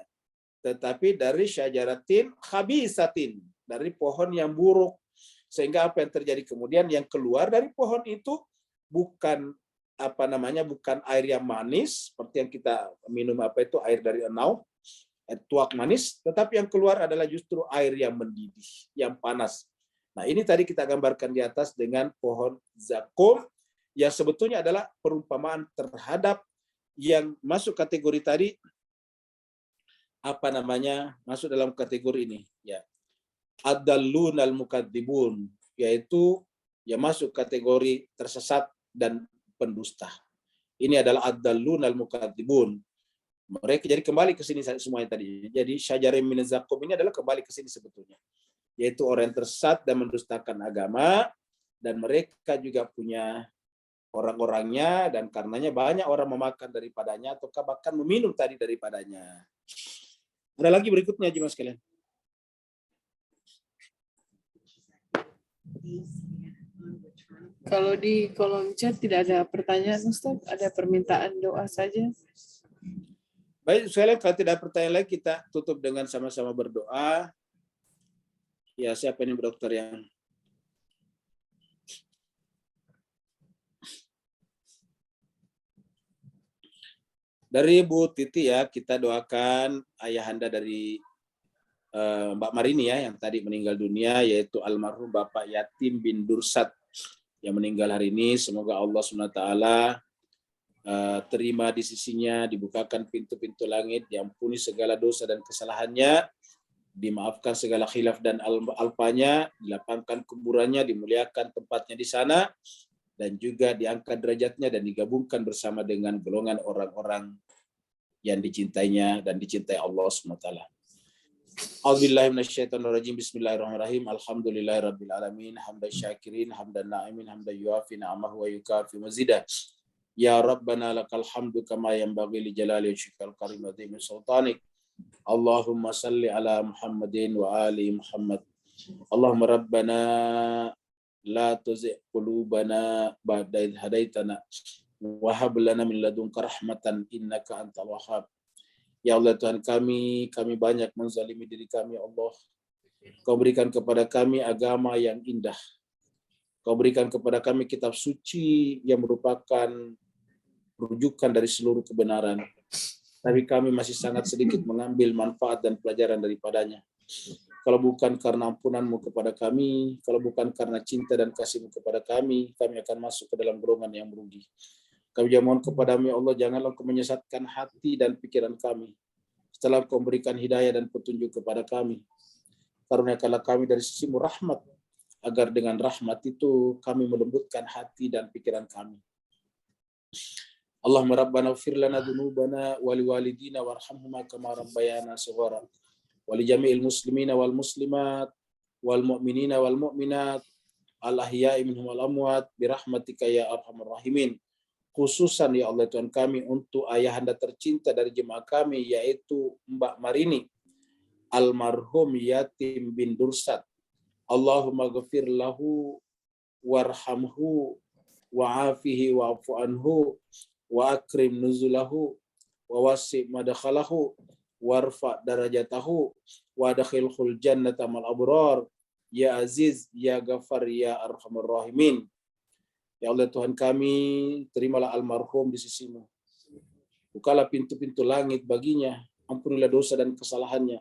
tetapi dari syajaratin khabisatin, dari pohon yang buruk. Sehingga apa yang terjadi kemudian, yang keluar dari pohon itu bukan bukan air yang manis seperti yang kita minum, air dari enau, air tuak manis, tetapi yang keluar adalah justru air yang mendidih, yang panas. Nah, ini tadi kita gambarkan di atas dengan pohon zakum, yang sebetulnya adalah perumpamaan terhadap yang masuk kategori tadi, masuk dalam kategori ini ya, ad-dallun al-mukadzibun, yaitu yang masuk kategori tersesat dan pendusta. Ini adalah ad-dallun al-mukadzibun. Mereka jadi kembali ke sini semuanya tadi. Jadi syajarim min zakum ini adalah kembali ke sini sebetulnya. Yaitu orang yang tersesat dan mendustakan agama, dan mereka juga punya orang-orangnya, dan karenanya banyak orang memakan daripadanya atau bahkan meminum tadi daripadanya. Ada lagi berikutnya jemaah sekalian. Kalau di kolom chat tidak ada pertanyaan, Ustaz, ada permintaan doa saja. Baik, sekalian, kalau tidak ada pertanyaan lagi, kita tutup dengan sama-sama berdoa. Ya, siapa ini dokter yang dari Bu Titi ya, kita doakan ayahanda dari Mbak Marini ya, yang tadi meninggal dunia, yaitu almarhum Bapak Yatim bin Dursat yang meninggal hari ini. Semoga Allah SWT terima di sisinya, dibukakan pintu-pintu langit, diampuni segala dosa dan kesalahannya, dimaafkan segala khilaf dan alpanya, dilapangkan kuburannya, dimuliakan tempatnya di sana, dan juga diangkat derajatnya dan digabungkan bersama dengan golongan orang-orang yang dicintainya dan dicintai Allah SWT. A'udzubillahi minasyaitonirrajim. Bismillahirrahmanirrahim. Alhamdulillahirabbil alamin. Hamdan syakirin, hamdan na'imin, hamdan yuafi ni'amahu wa yukafi mazidah. Ya Rabbana lakal hamdu kama yanbaghi li jalali wajhikal karim wa dhimmi sultanik. Allahumma salli ala Muhammadin wa ali Muhammad. Allahumma Rabbana la tuzigh qulubana ba'da idh hadaitana wa hab lana min ladunka rahmatan innaka antal wahhab. Ya Allah Tuhan kami banyak menzalimi diri kami, Allah. Kau berikan kepada kami agama yang indah. Kau berikan kepada kami kitab suci yang merupakan rujukan dari seluruh kebenaran. Tapi kami masih sangat sedikit mengambil manfaat dan pelajaran daripadanya. Kalau bukan karena ampunan-Mu kepada kami, kalau bukan karena cinta dan kasih-Mu kepada kami akan masuk ke dalam golongan yang merugi. Kami mohon kepada-Mu, ya Allah, janganlah Kau menyesatkan hati dan pikiran kami. Setelah Kau memberikan hidayah dan petunjuk kepada kami, karuniakanlah kami dari sisi-Mu rahmat, agar dengan rahmat itu kami melembutkan hati dan pikiran kami. Allahumma rabbana ighfir lana dzunubana wa liwalidina warhamhuma kama rabbayana shighara wa li jami'il muslimina wal muslimat wal mu'minina wal mu'minat al ahya'i minhum wal amwat bi rahmatika ya arhamar rahimin. Khususan ya Allah Tuhan kami untuk ayahanda tercinta dari jemaah kami, yaitu Mbak Marini almarhum Yatim bin Dursat. Allahumma ghafir lahu warhamhu wa'afihi wa'fu anhu wa akrim nuzulahu wa wasi' madkhalahu warfa darajatahu wa adkhilhul jannata mal abrar ya aziz ya ghafar ya arhamar rahimin. Ya Allah Tuhan kami, terimalah almarhum di sisi-Mu. Bukalah pintu-pintu langit baginya, ampunilah dosa dan kesalahannya,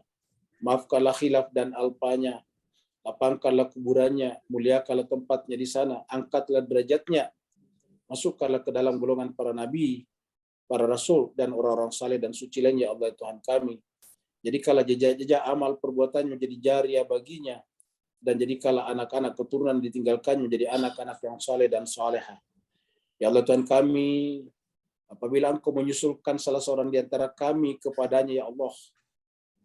maafkanlah khilaf dan alpanya, lapangkanlah kuburannya, muliakanlah tempatnya di sana, angkatlah derajatnya, masukkanlah ke dalam golongan para nabi, para rasul, dan orang-orang saleh dan suci lainnya, ya Allah Tuhan kami. Jadikanlah jejak-jejak amal perbuatannya menjadi jariah baginya, dan jadikanlah anak-anak keturunan ditinggalkannya menjadi anak-anak yang saleh dan salehah. Ya Allah Tuhan kami, apabila Engkau menyusulkan salah seorang di antara kami kepadanya, ya Allah,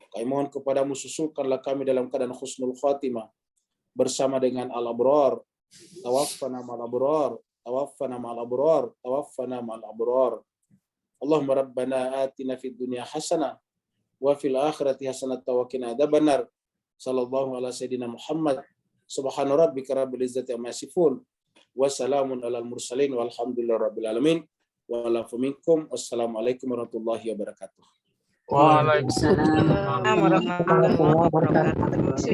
kami mohon kepadamu, susulkanlah kami dalam keadaan husnul khatimah bersama dengan al-abrar. Tawaffana ma'al abrar, tawaffana ma'al abrar, tawaffana ma'al abrar. Allahumma rabbana atina fid dunya hasanah wa fil akhirati hasanah wa qina adzabannar. Sallallahu ala sayyidina Muhammad. Subhana rabbika rabbil izzati amma yasifun wa salamun alal mursalin walhamdulillahi rabbil alamin. Wa alafu minkum. Wassalamualaikum warahmatullahi wabarakatuh. Waalaikumsalam Warahmatullahi wabarakatuh.